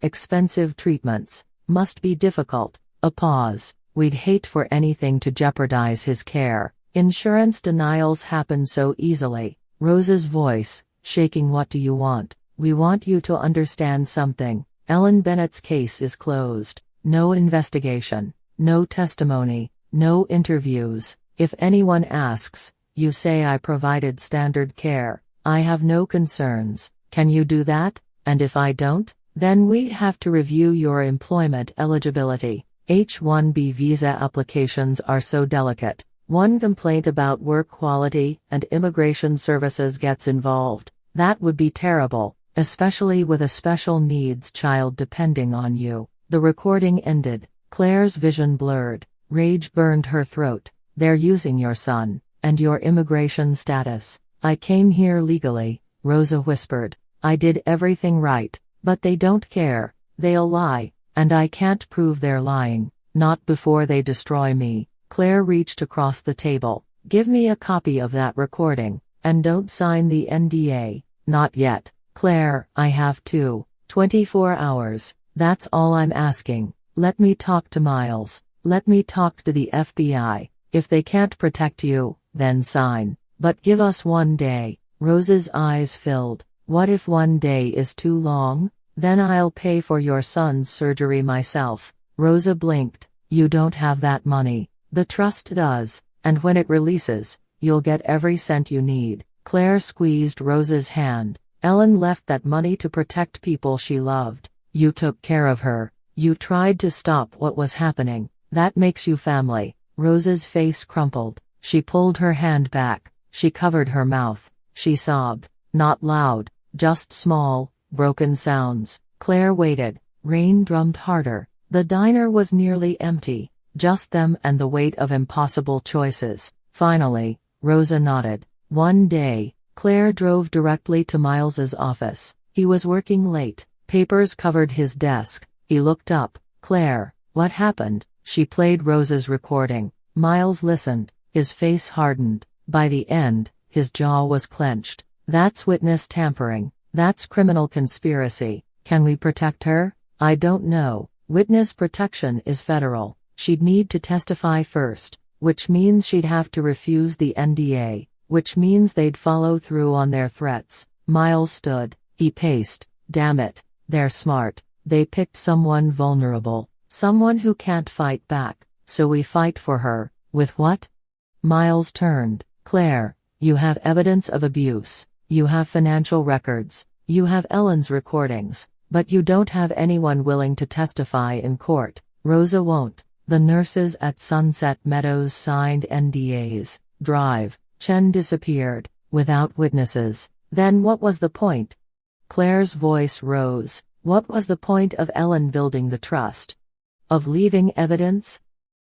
Expensive treatments. Must be difficult. A pause. We'd hate for anything to jeopardize his care. Insurance denials happen so easily. Rosa's voice, shaking. What do you want? We want you to understand something. Ellen Bennett's case is closed. No investigation. No testimony. No interviews. If anyone asks, you say I provided standard care. I have no concerns. Can you do that? And if I don't, then we'd have to review your employment eligibility. H-1B visa applications are so delicate. One complaint about work quality and immigration services gets involved. That would be terrible, especially with a special needs child depending on you. The recording ended. Claire's vision blurred. Rage burned her throat. They're using your son, and your immigration status. I came here legally, Rosa whispered. I did everything right, but they don't care. They'll lie, and I can't prove they're lying. Not before they destroy me. Claire reached across the table. Give me a copy of that recording, and don't sign the NDA. Not yet. Claire, I have to. 24 hours. That's all I'm asking. Let me talk to Miles. Let me talk to the FBI. If they can't protect you, then sign. But give us 1 day. Rosa's eyes filled. What if 1 day is too long? Then I'll pay for your son's surgery myself. Rosa blinked. You don't have that money. The trust does, and when it releases, you'll get every cent you need. Claire squeezed Rosa's hand. Ellen left that money to protect people she loved. You took care of her. You tried to stop what was happening. That makes you family. Rosa's face crumpled. She pulled her hand back. She covered her mouth. She sobbed. Not loud, just small, broken sounds. Claire waited. Rain drummed harder. The diner was nearly empty. Just them and the weight of impossible choices. Finally, Rosa nodded. 1 day, Claire drove directly to Miles's office. He was working late. Papers covered his desk. He looked up. Claire, what happened? She played Rosa's recording. Miles listened. His face hardened. By the end, his jaw was clenched. That's witness tampering. That's criminal conspiracy. Can we protect her? I don't know. Witness protection is federal. She'd need to testify first, which means she'd have to refuse the NDA, which means they'd follow through on their threats. Miles stood. He paced. Damn it. They're smart. They picked someone vulnerable, someone who can't fight back. So we fight for her. With what? Miles turned. Claire, you have evidence of abuse. You have financial records. You have Ellen's recordings. But you don't have anyone willing to testify in court. Rosa won't. The nurses at Sunset Meadows signed NDAs. Drive. Chen disappeared, without witnesses. Then what was the point? Claire's voice rose. What was the point of Ellen building the trust? Of leaving evidence?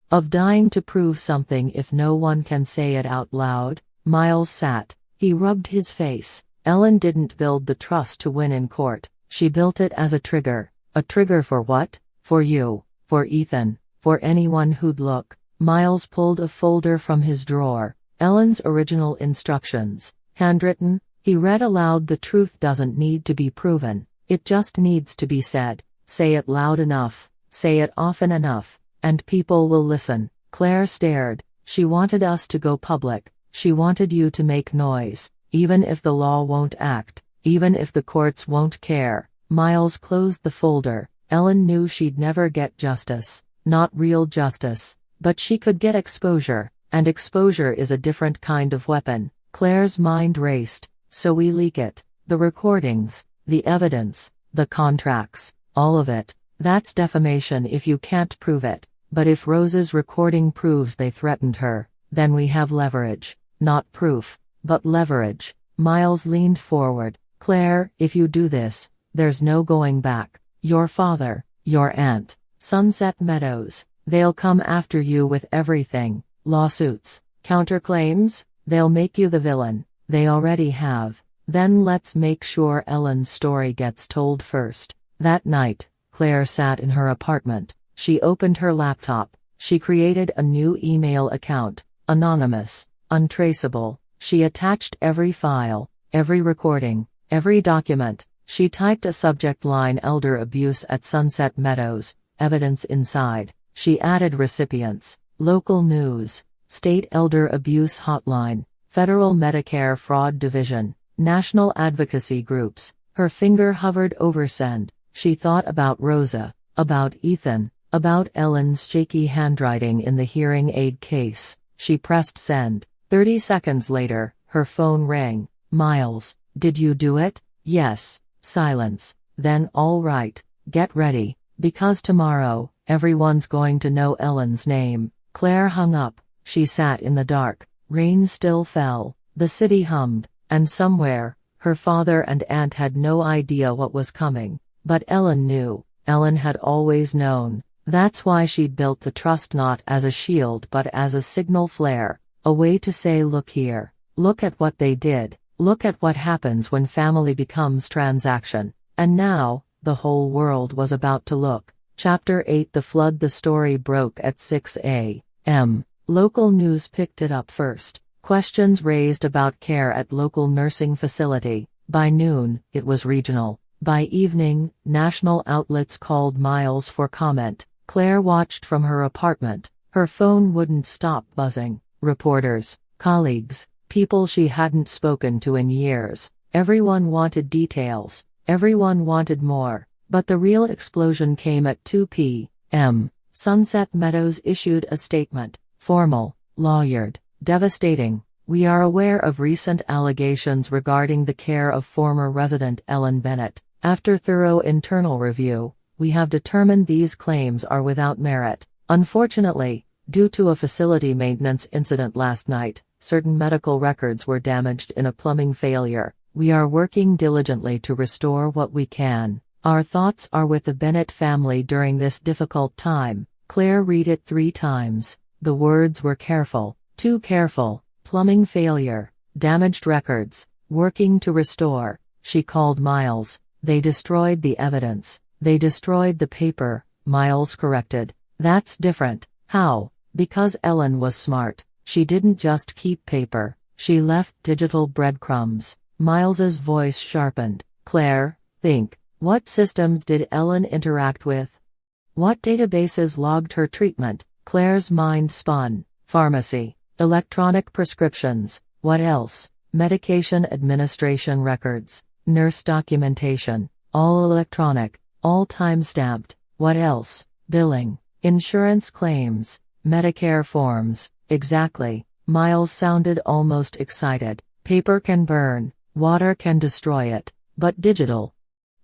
Of dying to prove something if no one can say it out loud? Miles sat. He rubbed his face. Ellen didn't build the trust to win in court. She built it as a trigger. A trigger for what? For you. For Ethan. For anyone who'd look. Miles pulled a folder from his drawer. Ellen's original instructions. Handwritten. He read aloud. The truth doesn't need to be proven. It just needs to be said. Say it loud enough. Say it often enough. And people will listen. Claire stared. She wanted us to go public. She wanted you to make noise. Even if the law won't act. Even if the courts won't care. Miles closed the folder. Ellen knew she'd never get justice. Not real justice. But she could get exposure. And exposure is a different kind of weapon. Claire's mind raced. So we leak it. The recordings, the evidence, the contracts, all of it. That's defamation if you can't prove it. But if Rose's recording proves they threatened her, then we have leverage. Not proof, but leverage. Miles leaned forward. Claire, if you do this, there's no going back. Your father, your aunt, Sunset Meadows, they'll come after you with everything. Lawsuits, counterclaims, they'll make you the villain. They already have. Then let's make sure Ellen's story gets told first. That night, Claire sat in her apartment. She opened her laptop. She created a new email account. Anonymous, untraceable. She attached every file, every recording, every document. She typed a subject line: elder abuse at Sunset Meadows, evidence inside. She added recipients, local news, state elder abuse hotline, federal Medicare fraud division, national advocacy groups. Her finger hovered over send. She thought about Rosa, about Ethan, about Ellen's shaky handwriting in the hearing aid case. She pressed send. 30 seconds later, her phone rang. Miles, did you do it? Yes. Silence. Then all right, get ready, because tomorrow, everyone's going to know Ellen's name. Claire hung up. She sat in the dark. Rain still fell. The city hummed. And somewhere, her father and aunt had no idea what was coming. But Ellen knew. Ellen had always known. That's why she'd built the trust not as a shield but as a signal flare. A way to say, look here. Look at what they did. Look at what happens when family becomes transaction. And now, the whole world was about to look. Chapter 8. The flood. The story broke at 6 a.m. Local news picked it up first. Questions raised about care at local nursing facility. By noon, it was regional. By evening, national outlets called Miles for comment. Claire watched from her apartment. Her phone wouldn't stop buzzing. Reporters, colleagues, people she hadn't spoken to in years. Everyone wanted details. Everyone wanted more. But the real explosion came at 2 p.m. Sunset Meadows issued a statement. Formal, lawyered, devastating. We are aware of recent allegations regarding the care of former resident Ellen Bennett. After thorough internal review, we have determined these claims are without merit. Unfortunately, due to a facility maintenance incident last night, certain medical records were damaged in a plumbing failure. We are working diligently to restore what we can. Our thoughts are with the Bennett family during this difficult time. Claire read it 3 times. The words were careful, too careful. Plumbing failure, damaged records, working to restore. She called Miles. They destroyed the evidence. They destroyed the paper, Miles corrected. That's different. How? Because Ellen was smart. She didn't just keep paper. She left digital breadcrumbs. Miles's voice sharpened. Claire, think. What systems did Ellen interact with? What databases logged her treatment? Claire's mind spun. Pharmacy. Electronic prescriptions. What else? Medication administration records. Nurse documentation. All electronic. All time-stamped. What else? Billing. Insurance claims. Medicare forms. Exactly. Miles sounded almost excited. Paper can burn. Water can destroy it. But digital.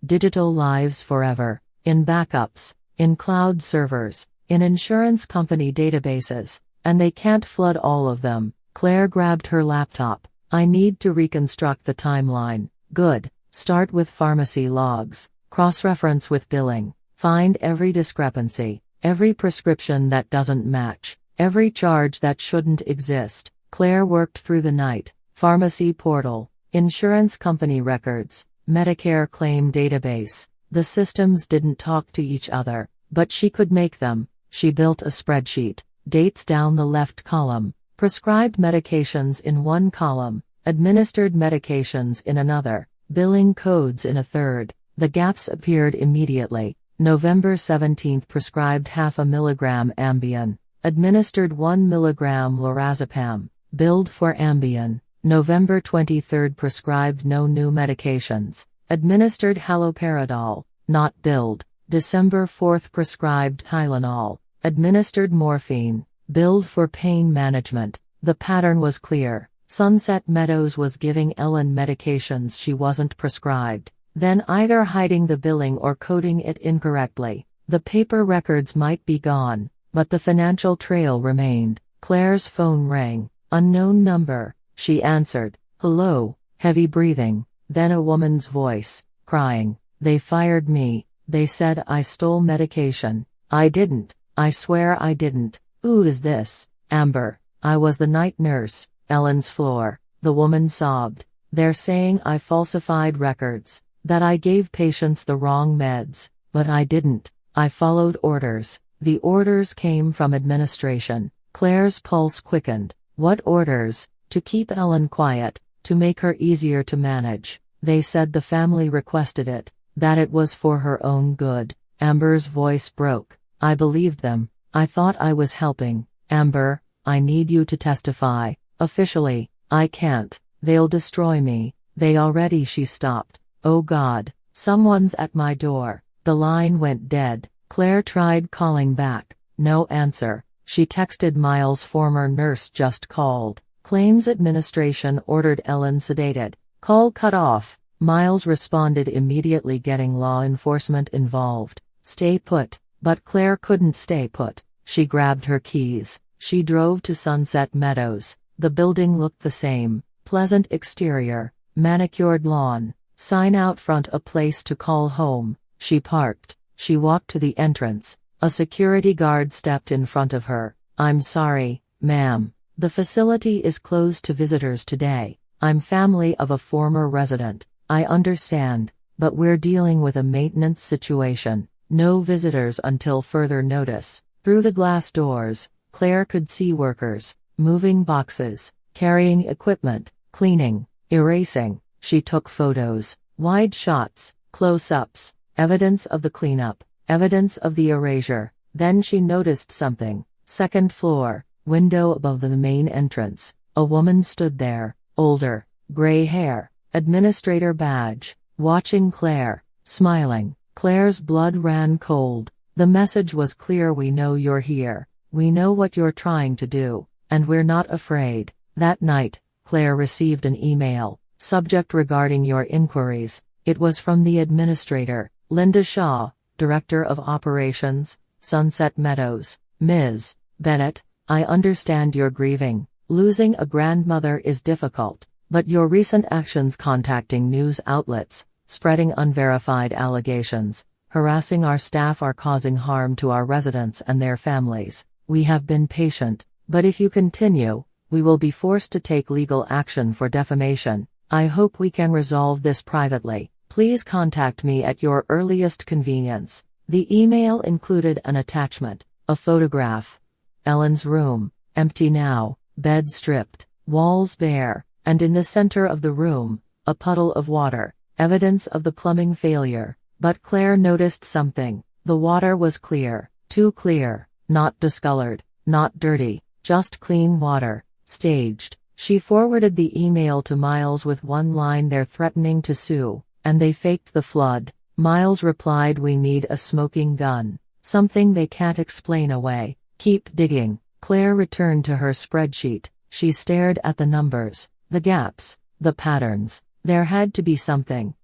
Digital lives forever. In backups. In cloud servers. In insurance company databases. And they can't flood all of them. Claire grabbed her laptop. I need to reconstruct the timeline. Good. Start with pharmacy logs. Cross-reference with billing. Find every discrepancy. Every prescription that doesn't match. Every charge that shouldn't exist. Claire worked through the night. Pharmacy portal. Insurance company records. Medicare claim database. The systems didn't talk to each other, but she could make them. She built a spreadsheet. Dates down the left column. Prescribed medications in one column. Administered medications in another. Billing codes in a third. The gaps appeared immediately. November 17 prescribed 0.5 mg Ambien. Administered 1 mg lorazepam. Billed for Ambien. November 23 prescribed no new medications. Administered haloperidol. Not billed. December 4 prescribed Tylenol. Administered morphine. Billed for pain management. The pattern was clear. Sunset Meadows was giving Ellen medications she wasn't prescribed, then either hiding the billing or coding it incorrectly. The paper records might be gone, but the financial trail remained. Claire's phone rang. Unknown number. She answered. Hello. Heavy breathing. Then a woman's voice, crying. They fired me. They said I stole medication. I didn't. I swear I didn't. Who is this? Amber. I was the night nurse. Ellen's floor. The woman sobbed. They're saying I falsified records, that I gave patients the wrong meds, but I didn't. I followed orders. The orders came from administration. Claire's pulse quickened. What orders? To keep Ellen quiet, to make her easier to manage. They said the family requested it, that it was for her own good. Amber's voice broke. I believed them. I thought I was helping. Amber, I need you to testify. Officially, I can't. They'll destroy me. They already. She stopped. Oh God, someone's at my door. The line went dead. Claire tried calling back. No answer. She texted Miles' former nurse just called. Claims administration ordered Ellen sedated. Call cut off. Miles responded immediately, getting law enforcement involved. Stay put. But Claire couldn't stay put. She grabbed her keys. She drove to Sunset Meadows. The building looked the same. Pleasant exterior. Manicured lawn. Sign out front, a place to call home. She parked. She walked to the entrance. A security guard stepped in front of her. I'm sorry, ma'am. The facility is closed to visitors today. I'm family of a former resident. I understand, but we're dealing with a maintenance situation. No visitors until further notice. Through the glass doors, Claire could see workers, moving boxes, carrying equipment, cleaning, erasing. She took photos, wide shots, close-ups, evidence of the cleanup, evidence of the erasure. Then she noticed something. Second floor, window above the main entrance. A woman stood there, older, gray hair, administrator badge, watching Claire, smiling. Claire's blood ran cold. The message was clear: we know you're here. We know what you're trying to do, and we're not afraid. That night, Claire received an email. Subject: regarding your inquiries. It was from the administrator, Linda Shaw, Director of Operations, Sunset Meadows. Ms. Bennett, I understand you're grieving. Losing a grandmother is difficult, but your recent actions contacting news outlets, spreading unverified allegations, harassing our staff are causing harm to our residents and their families. We have been patient, but if you continue, we will be forced to take legal action for defamation. I hope we can resolve this privately. Please contact me at your earliest convenience. The email included an attachment, a photograph. Ellen's room, empty now, bed stripped, walls bare, and in the center of the room, a puddle of water, evidence of the plumbing failure. But Claire noticed something. The water was clear, too clear, not discolored, not dirty, just clean water, staged. She forwarded the email to Miles with one line: they're threatening to sue, and they faked the flood. Miles replied, we need a smoking gun, something they can't explain away. Keep digging. Claire returned to her spreadsheet. She stared at the numbers, the gaps, the patterns. There had to be something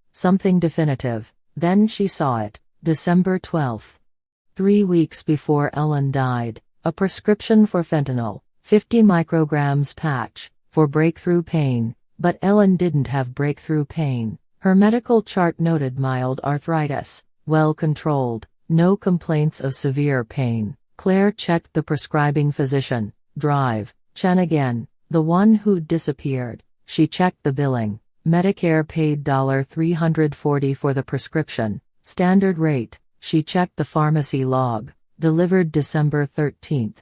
definitive. Then she saw it. December 12th. 3 weeks before Ellen died, a prescription for fentanyl, 50 micrograms patch, for breakthrough pain. But Ellen didn't have breakthrough pain. Her medical chart noted mild arthritis, well controlled, no complaints of severe pain. Claire checked the prescribing physician, Drive, Chen again, the one who'd disappeared. She checked the billing. Medicare paid $340 for the prescription, standard rate. She checked the pharmacy log, delivered December 13th.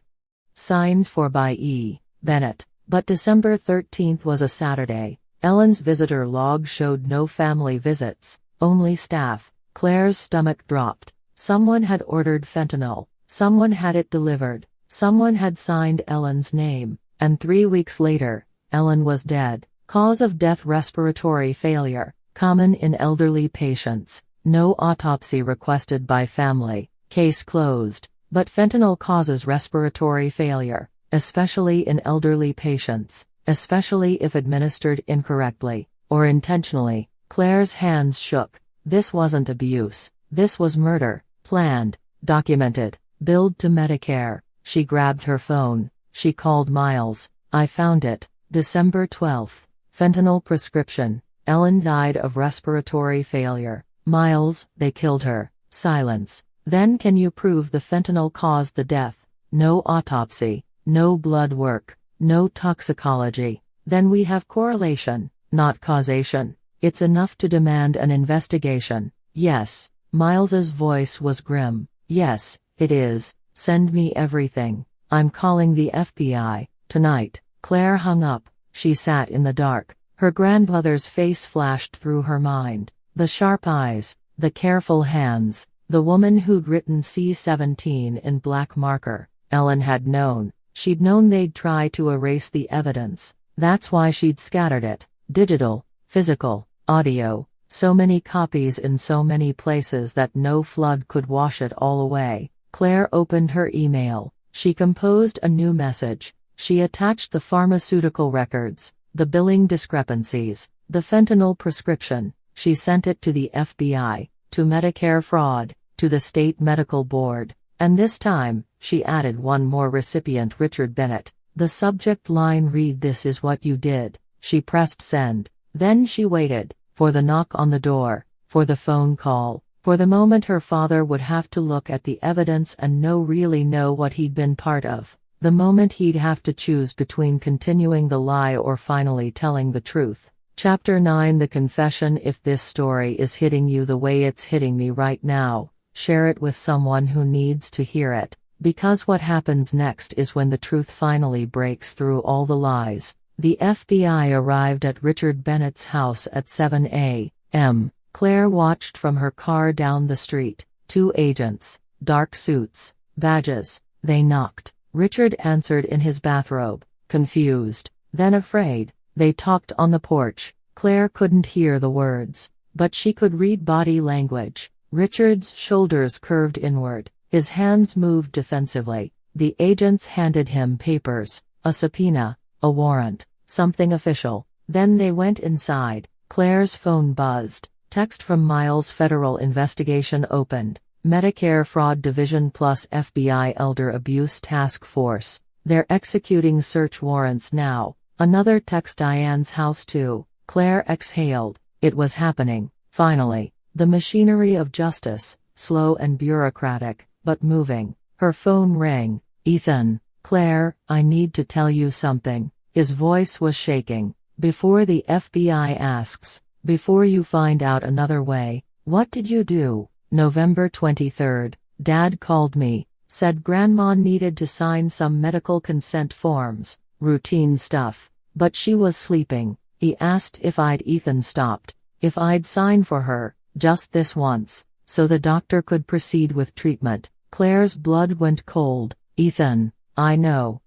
Signed for by E. Bennett, but December 13th was a Saturday. Ellen's visitor log showed no family visits, only staff. Claire's stomach dropped. Someone had ordered fentanyl, someone had it delivered, someone had signed Ellen's name, and 3 weeks later, Ellen was dead. Cause of death: respiratory failure, common in elderly patients. No autopsy requested by family. Case closed. But fentanyl causes respiratory failure, especially in elderly patients. especially if administered incorrectly or intentionally. Claire's hands shook. This wasn't abuse. This was murder. Planned, documented, billed to Medicare. She grabbed her phone. She called Miles. I found it. December 12th. Fentanyl prescription. Ellen died of respiratory failure. Miles, they killed her. Silence. Then can you prove the fentanyl caused the death? No autopsy. No blood work. No toxicology. Then we have correlation, not causation. It's enough to demand an investigation. Yes. Miles's voice was grim. Yes, it is. Send me everything. I'm calling the FBI. Tonight. Claire hung up. She sat in the dark. Her grandmother's face flashed through her mind. The sharp eyes. The careful hands. The woman who'd written C-17 in black marker. Ellen had known. She'd known they'd try to erase the evidence. That's why she'd scattered it. Digital, physical, audio. So many copies in so many places that no flood could wash it all away. Claire opened her email. She composed a new message. She attached the pharmaceutical records, the billing discrepancies, the fentanyl prescription. She sent it to the FBI, to Medicare fraud, to the state medical board. And this time, she added one more recipient, Richard Bennett. The subject line read, "This is what you did." She pressed send. Then she waited. For the knock on the door, for the phone call, for the moment her father would have to look at the evidence and really know what he'd been part of, the moment he'd have to choose between continuing the lie or finally telling the truth. Chapter 9 The Confession. If this story is hitting you the way it's hitting me right now, share it with someone who needs to hear it, because what happens next is when the truth finally breaks through all the lies. The FBI arrived at Richard Bennett's house at 7 a.m. Claire watched from her car down the street. 2 agents, dark suits, badges. They knocked. Richard answered in his bathrobe, confused, then afraid. They talked on the porch. Claire couldn't hear the words, but she could read body language. Richard's shoulders curved inward. His hands moved defensively. The agents handed him papers, a subpoena, a warrant. Something official. Then they went inside. Claire's phone buzzed. Text from Miles. Federal investigation opened. Medicare Fraud Division plus FBI Elder Abuse Task Force. They're executing search warrants now. Another text. Diane's house too. Claire exhaled. It was happening. Finally. The machinery of justice. Slow and bureaucratic, but moving. Her phone rang. Ethan. Claire, I need to tell you something. His voice was shaking. Before the FBI asks, before you find out another way, what did you do? November 23rd, Dad called me, said Grandma needed to sign some medical consent forms, routine stuff, but she was sleeping. He asked if Ethan stopped, if I'd sign for her, just this once, so the doctor could proceed with treatment. Claire's blood went cold. Ethan, I know,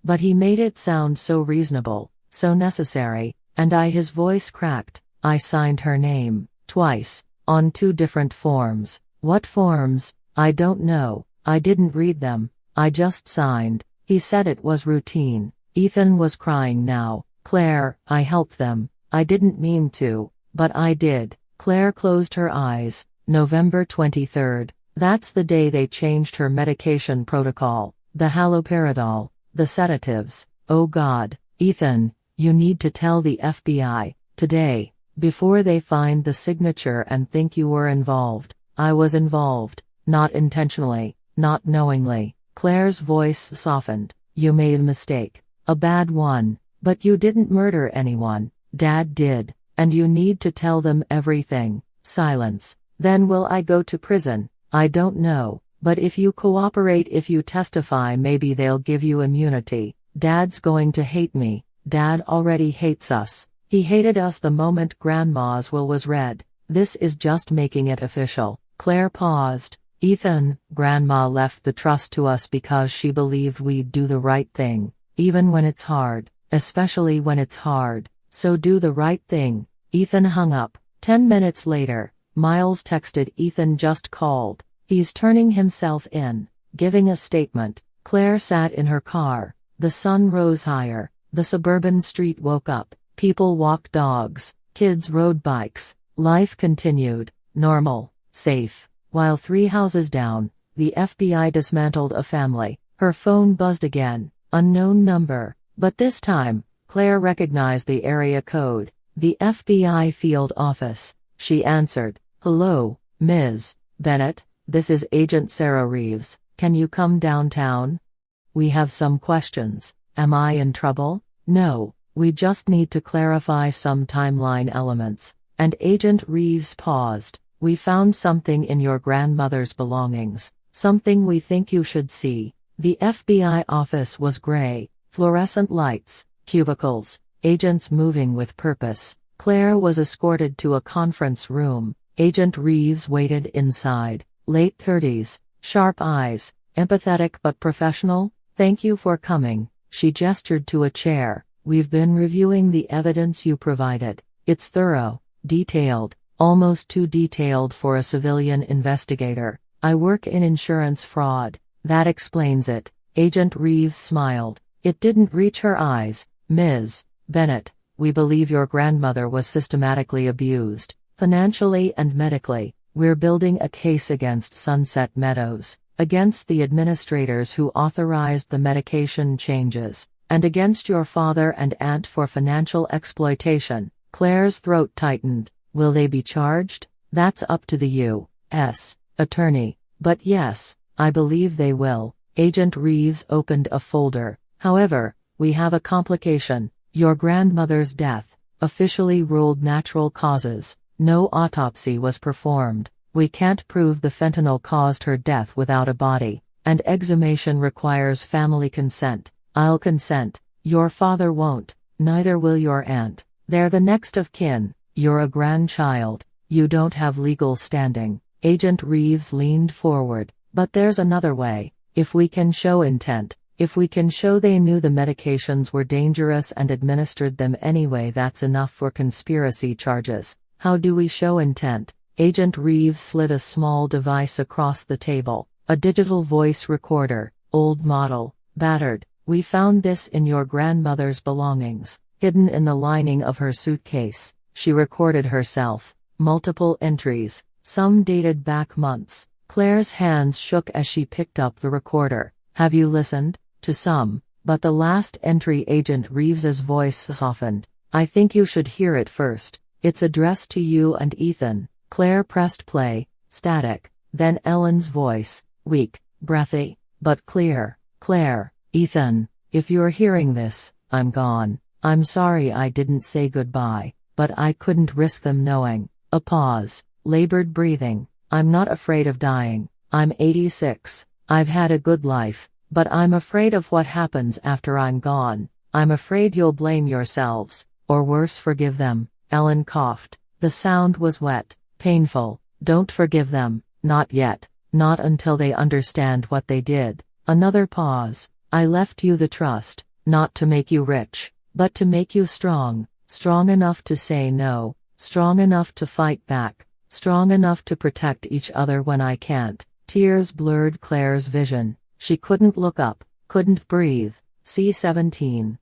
but he made it sound so reasonable, so necessary, and his voice cracked. I signed her name, twice, on 2 different forms. What forms? I don't know, I didn't read them, I just signed. He said it was routine. Ethan was crying now. Claire, I helped them, I didn't mean to, but I did. Claire closed her eyes. November 23rd, that's the day they changed her medication protocol, the haloperidol. The sedatives. Oh God, Ethan, you need to tell the FBI, today, before they find the signature and think you were involved. I was involved, not intentionally, not knowingly. Claire's voice softened. You made a mistake, a bad one, but you didn't murder anyone. Dad did, and you need to tell them everything. Silence. Then will I go to prison? I don't know. But if you cooperate, if you testify, maybe they'll give you immunity. Dad's going to hate me. Dad already hates us. He hated us the moment Grandma's will was read. This is just making it official. Claire paused. Ethan, Grandma left the trust to us because she believed we'd do the right thing, even when it's hard, especially when it's hard. So do the right thing. Ethan hung up. 10 minutes later, Miles texted. Ethan just called. He's turning himself in, giving a statement. Claire sat in her car. The sun rose higher. The suburban street woke up. People walked dogs. Kids rode bikes. Life continued. Normal. Safe. While 3 houses down, the FBI dismantled a family. Her phone buzzed again. Unknown number. But this time, Claire recognized the area code. The FBI field office. She answered. "Hello, Ms. Bennett. This is Agent Sarah Reeves. Can you come downtown? We have some questions." "Am I in trouble?" "No, we just need to clarify some timeline elements." And Agent Reeves paused. "We found something in your grandmother's belongings. Something we think you should see." The FBI office was gray. Fluorescent lights, cubicles, agents moving with purpose. Claire was escorted to a conference room. Agent Reeves waited inside. Late 30s, sharp eyes, empathetic but professional. "Thank you for coming." She gestured to a chair. "We've been reviewing the evidence you provided. It's thorough, detailed, almost too detailed for a civilian investigator. I work in insurance fraud. That explains it." Agent Reeves smiled. It didn't reach her eyes. "Ms. Bennett, we believe your grandmother was systematically abused, financially and medically. We're building a case against Sunset Meadows, against the administrators who authorized the medication changes, and against your father and aunt for financial exploitation." Claire's throat tightened. "Will they be charged?" "That's up to the U.S. attorney. But yes, I believe they will." Agent Reeves opened a folder. "However, we have a complication. Your grandmother's death, officially ruled natural causes. No autopsy was performed. We can't prove the fentanyl caused her death without a body, and exhumation requires family consent." "I'll consent. Your father won't. Neither will your aunt. They're the next of kin. You're a grandchild. You don't have legal standing." Agent Reeves leaned forward. "But there's another way. If we can show intent, if we can show they knew the medications were dangerous and administered them anyway, that's enough for conspiracy charges." "How do we show intent?" Agent Reeves slid a small device across the table. "A digital voice recorder, old model, battered. We found this in your grandmother's belongings, hidden in the lining of her suitcase." She recorded herself. Multiple entries, some dated back months. Claire's hands shook as she picked up the recorder. "Have you listened?" "To some, but the last entry." Agent Reeves's voice softened. "I think you should hear it first. It's addressed to you and Ethan." Claire pressed play. Static. Then Ellen's voice, weak, breathy, but clear. "Claire, Ethan, if you're hearing this, I'm gone. I'm sorry I didn't say goodbye, but I couldn't risk them knowing." A pause. Labored breathing. "I'm not afraid of dying. I'm 86. I've had a good life, but I'm afraid of what happens after I'm gone. I'm afraid you'll blame yourselves, or worse, forgive them." Ellen coughed. The sound was wet, painful. "Don't forgive them, not yet, not until they understand what they did." Another pause. "I left you the trust, not to make you rich, but to make you strong, strong enough to say no, strong enough to fight back, strong enough to protect each other when I can't." Tears blurred Claire's vision. She couldn't look up, couldn't breathe. C-17.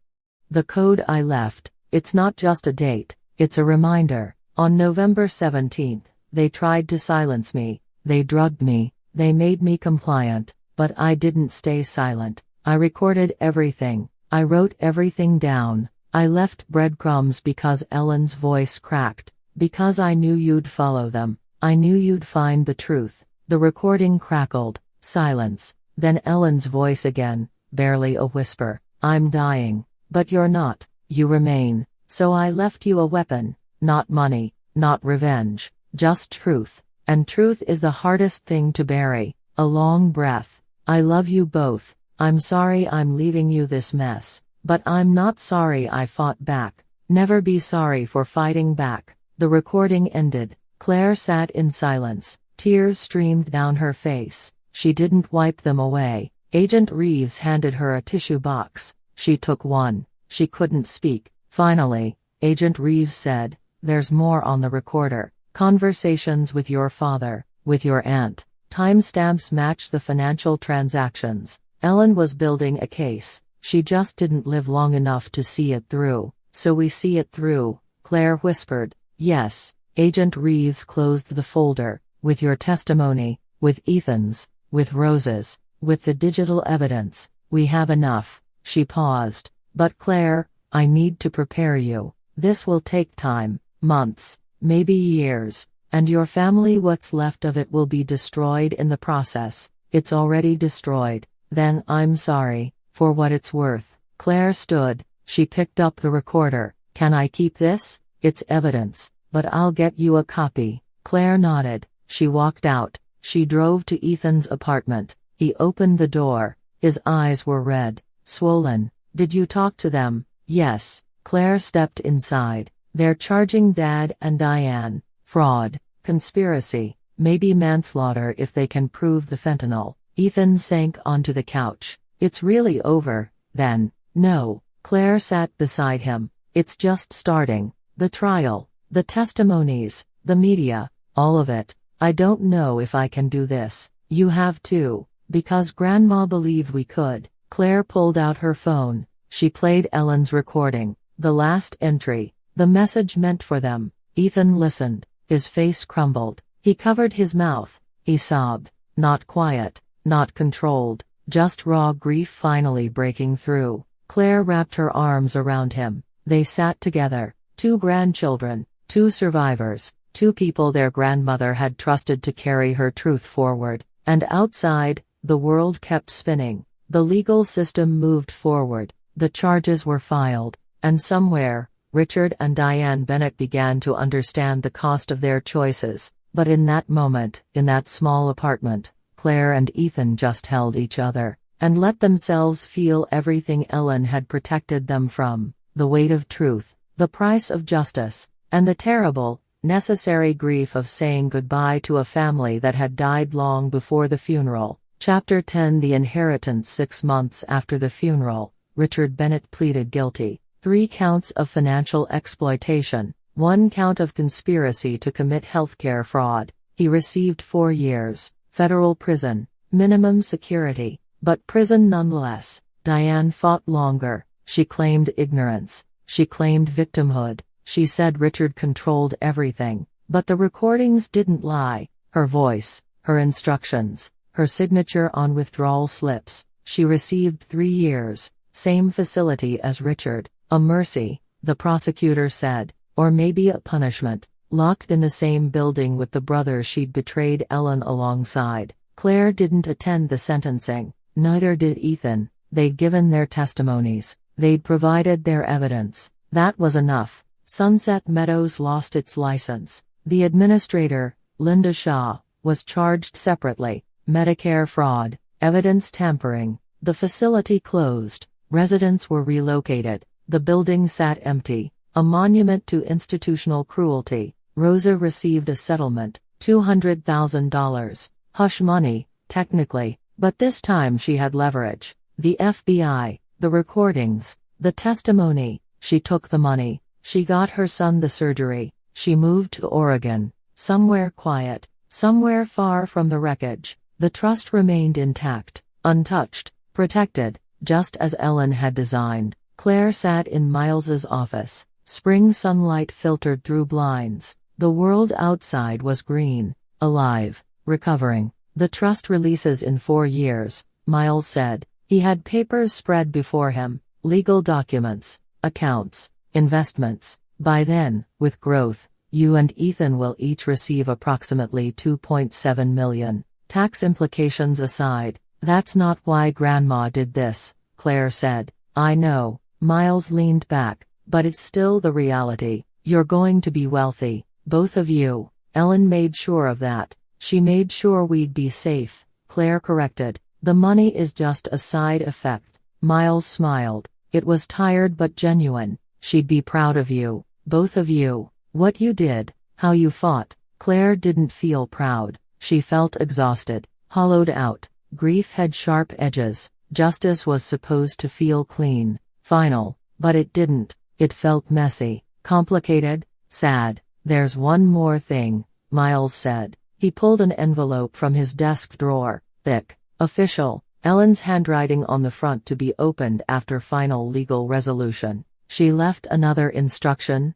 "The code I left, it's not just a date, it's a reminder. On November 17th, they tried to silence me, they drugged me, they made me compliant, but I didn't stay silent. I recorded everything, I wrote everything down. I left breadcrumbs." Because Ellen's voice cracked. "Because I knew you'd follow them. I knew you'd find the truth." The recording crackled. Silence. Then Ellen's voice again, barely a whisper. "I'm dying. But you're not. You remain. So I left you a weapon. Not money, not revenge. Just truth. And truth is the hardest thing to bury." A long breath. "I love you both. I'm sorry I'm leaving you this mess. But I'm not sorry I fought back. Never be sorry for fighting back." The recording ended. Claire sat in silence. Tears streamed down her face. She didn't wipe them away. Agent Reeves handed her a tissue box. She took one. She couldn't speak. Finally, Agent Reeves said, "There's more on the recorder. Conversations with your father, with your aunt. Timestamps match the financial transactions." Ellen was building a case. She just didn't live long enough to see it through. So we see it through, Claire whispered. Yes. Agent Reeves closed the folder. With your testimony, with Ethan's, with Rose's, with the digital evidence, we have enough. She paused. But Claire, I need to prepare you. This will take time, months, maybe years, and your family, what's left of it, will be destroyed in the process. It's already destroyed. Then I'm sorry, for what it's worth. Claire stood. She picked up the recorder. Can I keep this? It's evidence, but I'll get you a copy. Claire nodded. She walked out. She drove to Ethan's apartment. He opened the door. His eyes were red, swollen. Did you talk to them? Yes. Claire stepped inside. They're charging Dad and Diane. Fraud. Conspiracy. Maybe manslaughter if they can prove the fentanyl. Ethan sank onto the couch. It's really over, then? No. Claire sat beside him. It's just starting. The trial, the testimonies, the media, all of it. I don't know if I can do this. You have to. Because Grandma believed we could. Claire pulled out her phone. She played Ellen's recording. The last entry. The message meant for them. Ethan listened. His face crumbled. He covered his mouth. He sobbed. Not quiet, not controlled, just raw grief finally breaking through. Claire wrapped her arms around him. They sat together. 2 grandchildren, 2 survivors, 2 people their grandmother had trusted to carry her truth forward. And outside, the world kept spinning. The legal system moved forward. The charges were filed. And somewhere, Richard and Diane Bennett began to understand the cost of their choices. But in that moment, in that small apartment, Claire and Ethan just held each other, and let themselves feel everything Ellen had protected them from: the weight of truth, the price of justice, and the terrible, necessary grief of saying goodbye to a family that had died long before the funeral. Chapter 10: The Inheritance. 6 months after the funeral, Richard Bennett pleaded guilty. 3 counts of financial exploitation, 1 count of conspiracy to commit healthcare fraud. He received 4 years, federal prison, minimum security, but prison nonetheless. Diane fought longer. She claimed ignorance. She claimed victimhood. She said Richard controlled everything. But the recordings didn't lie. Her voice, her instructions, her signature on withdrawal slips. She received 3 years, same facility as Richard. A mercy, the prosecutor said, or maybe a punishment. Locked in the same building with the brother she'd betrayed Ellen alongside. Claire didn't attend the sentencing. Neither did Ethan. They'd given their testimonies. They'd provided their evidence. That was enough. Sunset Meadows lost its license. The administrator, Linda Shaw, was charged separately. Medicare fraud, evidence tampering. The facility closed. Residents were relocated. The building sat empty, a monument to institutional cruelty. Rosa received a settlement, $200,000. Hush money, technically, but this time she had leverage. The FBI, the recordings, the testimony. She took the money. She got her son the surgery. She moved to Oregon, somewhere quiet, somewhere far from the wreckage. The trust remained intact, untouched, protected, just as Ellen had designed. Claire sat in Miles's office. Spring sunlight filtered through blinds. The world outside was green, alive, recovering. The trust releases in 4 years, Miles said. He had papers spread before him, legal documents, accounts, investments. By then, with growth, you and Ethan will each receive approximately $2.7 million. Tax implications aside, that's not why Grandma did this, Claire said. I know. Miles leaned back. But it's still the reality. You're going to be wealthy, both of you. Ellen made sure of that. She made sure we'd be safe, Claire corrected. The money is just a side effect. Miles smiled. It was tired but genuine. She'd be proud of you, both of you. What you did, how you fought. Claire didn't feel proud. She felt exhausted, hollowed out. Grief had sharp edges. Justice was supposed to feel clean, final, but it didn't. It felt messy, complicated, sad. There's one more thing, Miles said. He pulled an envelope from his desk drawer, thick, official, Ellen's handwriting on the front to be opened after final legal resolution. She left another instruction?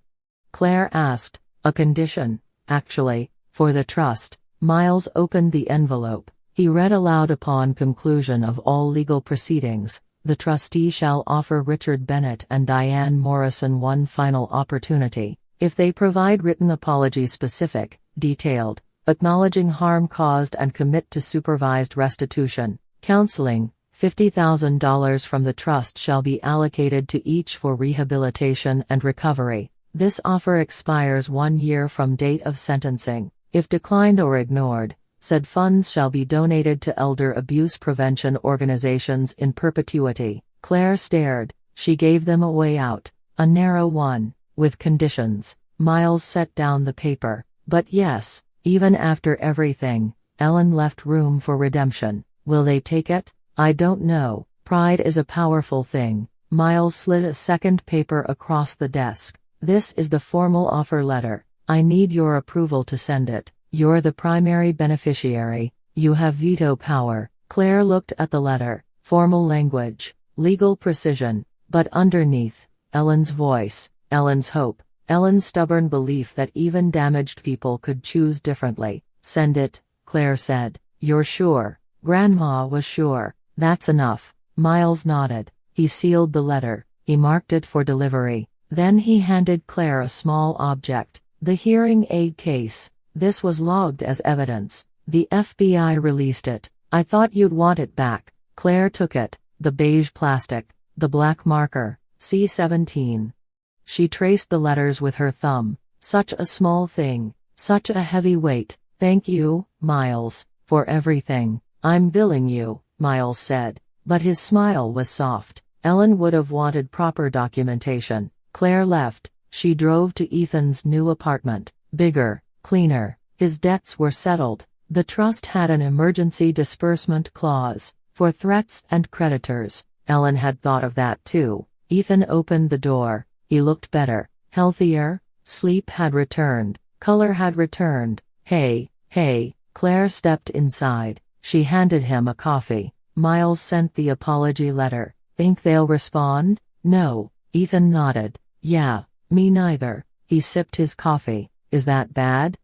Claire asked. A condition, actually, for the trust. Miles opened the envelope. He read aloud upon conclusion of all legal proceedings. The trustee shall offer Richard Bennett and Diane Morrison one final opportunity. If they provide written apology specific, detailed, acknowledging harm caused and commit to supervised restitution, counseling, $50,000 from the trust shall be allocated to each for rehabilitation and recovery. This offer expires 1 year from date of sentencing. If declined or ignored, said funds shall be donated to elder abuse prevention organizations in perpetuity. Claire stared. She gave them a way out, a narrow one, with conditions. Miles set down the paper. But yes, even after everything, Ellen left room for redemption. Will they take it? I don't know. Pride is a powerful thing. Miles slid a second paper across the desk. This is the formal offer letter. I need your approval to send it. You're the primary beneficiary. You have veto power. Claire looked at the letter. Formal language. Legal precision. But underneath, Ellen's voice, Ellen's hope, Ellen's stubborn belief that even damaged people could choose differently. Send it, Claire said. You're sure? Grandma was sure. That's enough. Miles nodded. He sealed the letter. He marked it for delivery. Then he handed Claire a small object, the hearing aid case. This was logged as evidence. The FBI released it. I thought you'd want it back. Claire took it. The beige plastic. The black marker. C-17. She traced the letters with her thumb. Such a small thing. Such a heavy weight. Thank you, Miles, for everything. I'm billing you, Miles said. But his smile was soft. Ellen would have wanted proper documentation. Claire left. She drove to Ethan's new apartment. Bigger, cleaner. His debts were settled. The trust had an emergency disbursement clause for threats and creditors. Ellen had thought of that too. Ethan opened the door. He looked better, healthier. Sleep had returned. Color had returned. Hey, Claire stepped inside. She handed him a coffee. Miles sent the apology letter. Think they'll respond? No. Ethan nodded. Yeah, me neither. He sipped his coffee. Is that bad?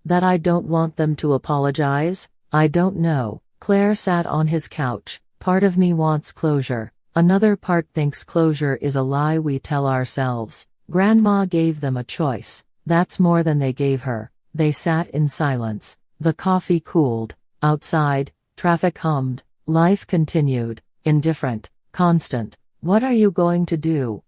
That I don't want them to apologize? I don't know. Claire sat on his couch. Part of me wants closure. Another part thinks closure is a lie we tell ourselves. Grandma gave them a choice. That's more than they gave her. They sat in silence. The coffee cooled. Outside, traffic hummed. Life continued. Indifferent. Constant. What are you going to do?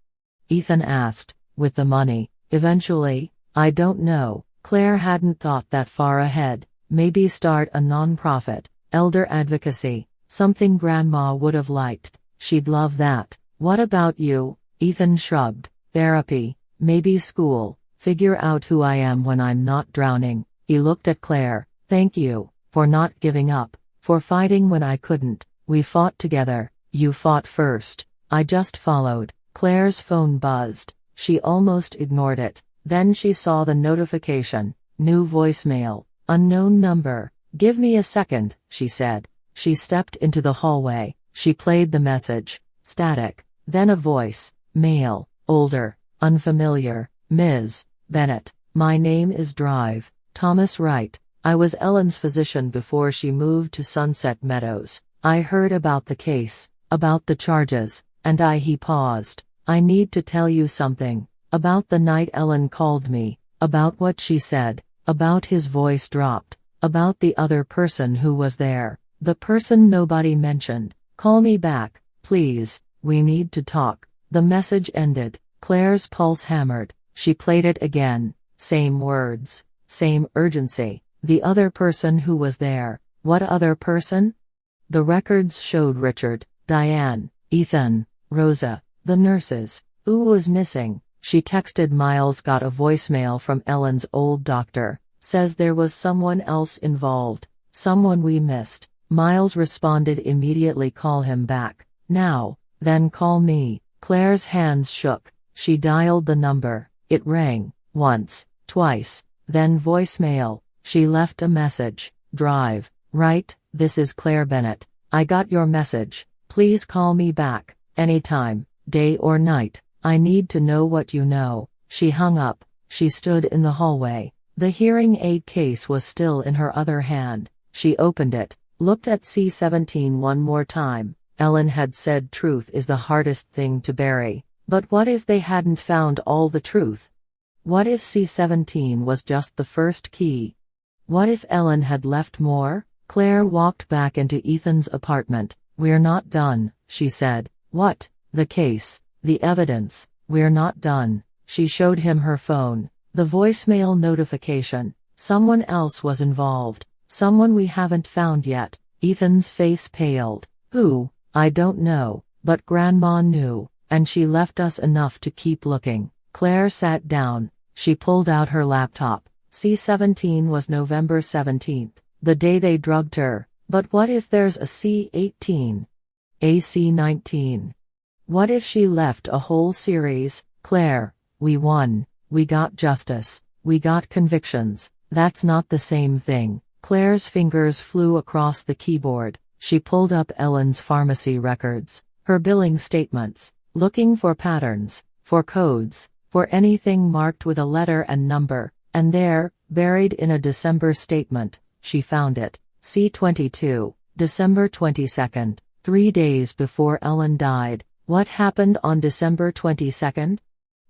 Ethan asked. With the money. Eventually? I don't know. Claire hadn't thought that far ahead. Maybe start a non-profit. Elder advocacy. Something Grandma would have liked. She'd love that. What about you? Ethan shrugged. Therapy. Maybe school. Figure out who I am when I'm not drowning. He looked at Claire. Thank you. For not giving up. For fighting when I couldn't. We fought together. You fought first. I just followed. Claire's phone buzzed. She almost ignored it. Then she saw the notification. New voicemail. Unknown number. Give me a second, she said. She stepped into the hallway. She played the message. Static. Then a voice. Male. Older. Unfamiliar. Ms. Bennett. My name is Drive. Thomas Wright. I was Ellen's physician before she moved to Sunset Meadows. I heard about the case. About the charges. And he paused. I need to tell you something. About the night Ellen called me. About what she said. About his voice dropped. About the other person who was there. The person nobody mentioned. Call me back, please. We need to talk. The message ended. Claire's pulse hammered. She played it again. Same words. Same urgency. The other person who was there. What other person? The records showed Richard, Diane, Ethan, Rosa, the nurses. Who was missing? She texted Miles. Got a voicemail from Ellen's old doctor. Says there was someone else involved. Someone we missed. Miles responded immediately. Call him back. Now. Then call me. Claire's hands shook. She dialed the number. It rang. Once. Twice. Then voicemail. She left a message. Drive. Right, this is Claire Bennett. I got your message. Please call me back, anytime, day or night. I need to know what you know. She hung up. She stood in the hallway. The hearing aid case was still in her other hand. She opened it, looked at C-17 one more time. Ellen had said truth is the hardest thing to bury. But what if they hadn't found all the truth? What if C-17 was just the first key? What if Ellen had left more? Claire walked back into Ethan's apartment. We're not done, she said. What? The case, the evidence. We're not done. She showed him her phone. The voicemail notification. Someone else was involved. Someone we haven't found yet. Ethan's face paled. Who? I don't know, but Grandma knew, and she left us enough to keep looking. Claire sat down. She pulled out her laptop. C-17 was November 17th, the day they drugged her. But what if there's a C-18? A C-19? What if she left a whole series? Claire, we won. We got justice. We got convictions. That's not the same thing. Claire's fingers flew across the keyboard. She pulled up Ellen's pharmacy records, her billing statements, looking for patterns, for codes, for anything marked with a letter and number, and there, buried in a December statement, she found it. C-22, December 22nd, 3 days before Ellen died. What happened on December 22nd?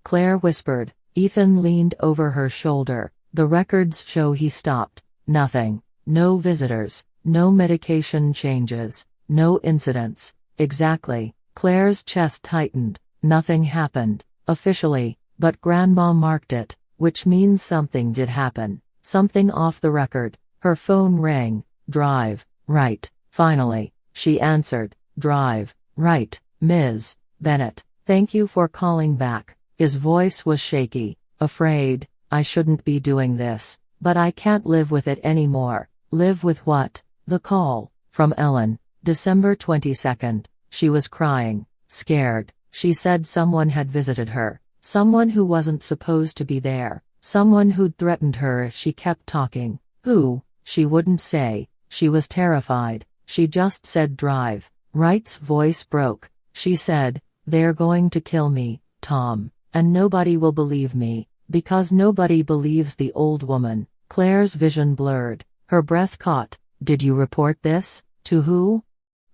Claire whispered. Ethan leaned over her shoulder. The records show he stopped. Nothing. No visitors. No medication changes. No incidents. Exactly. Claire's chest tightened. Nothing happened. Officially. But Grandma marked it, which means something did happen. Something off the record. Her phone rang. Drive. Right. Finally. She answered. Drive. Right. Ms. Bennett. Thank you for calling back. His voice was shaky. Afraid. I shouldn't be doing this. But I can't live with it anymore. Live with what? The call. From Ellen. December 22nd. She was crying. Scared. She said someone had visited her. Someone who wasn't supposed to be there. Someone who'd threatened her if she kept talking. Who? She wouldn't say. She was terrified. She just said drive. Wright's voice broke. She said, they're going to kill me, Tom. And nobody will believe me. Because nobody believes the old woman. Claire's vision blurred. Her breath caught. Did you report this? To who?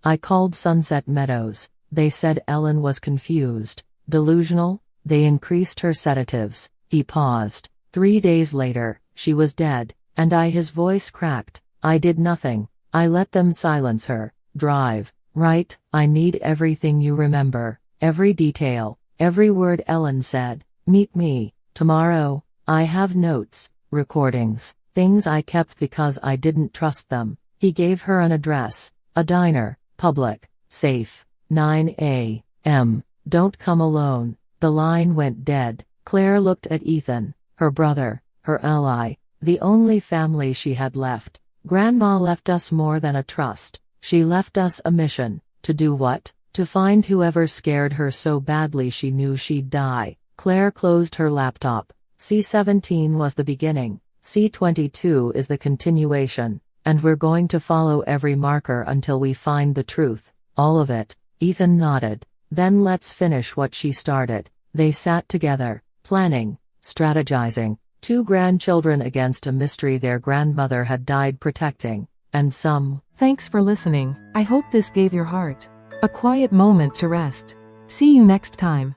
I called Sunset Meadows. They said Ellen was confused. Delusional? They increased her sedatives. He paused. 3 days later, she was dead. And his voice cracked. I did nothing. I let them silence her. Drive. Right, I need everything you remember. Every detail. Every word Ellen said. Meet me. Tomorrow. I have notes. Recordings. Things I kept because I didn't trust them. He gave her an address. A diner. Public. Safe. 9 a.m. Don't come alone. The line went dead. Claire looked at Ethan. Her brother. Her ally. The only family she had left. Grandma left us more than a trust. She left us a mission. To do what? To find whoever scared her so badly she knew she'd die. Claire closed her laptop. C-17 was the beginning. C-22 is the continuation. And we're going to follow every marker until we find the truth. All of it. Ethan nodded. Then let's finish what she started. They sat together, planning, strategizing. 2 grandchildren against a mystery their grandmother had died protecting. And some. Thanks for listening. I hope this gave your heart a quiet moment to rest. See you next time.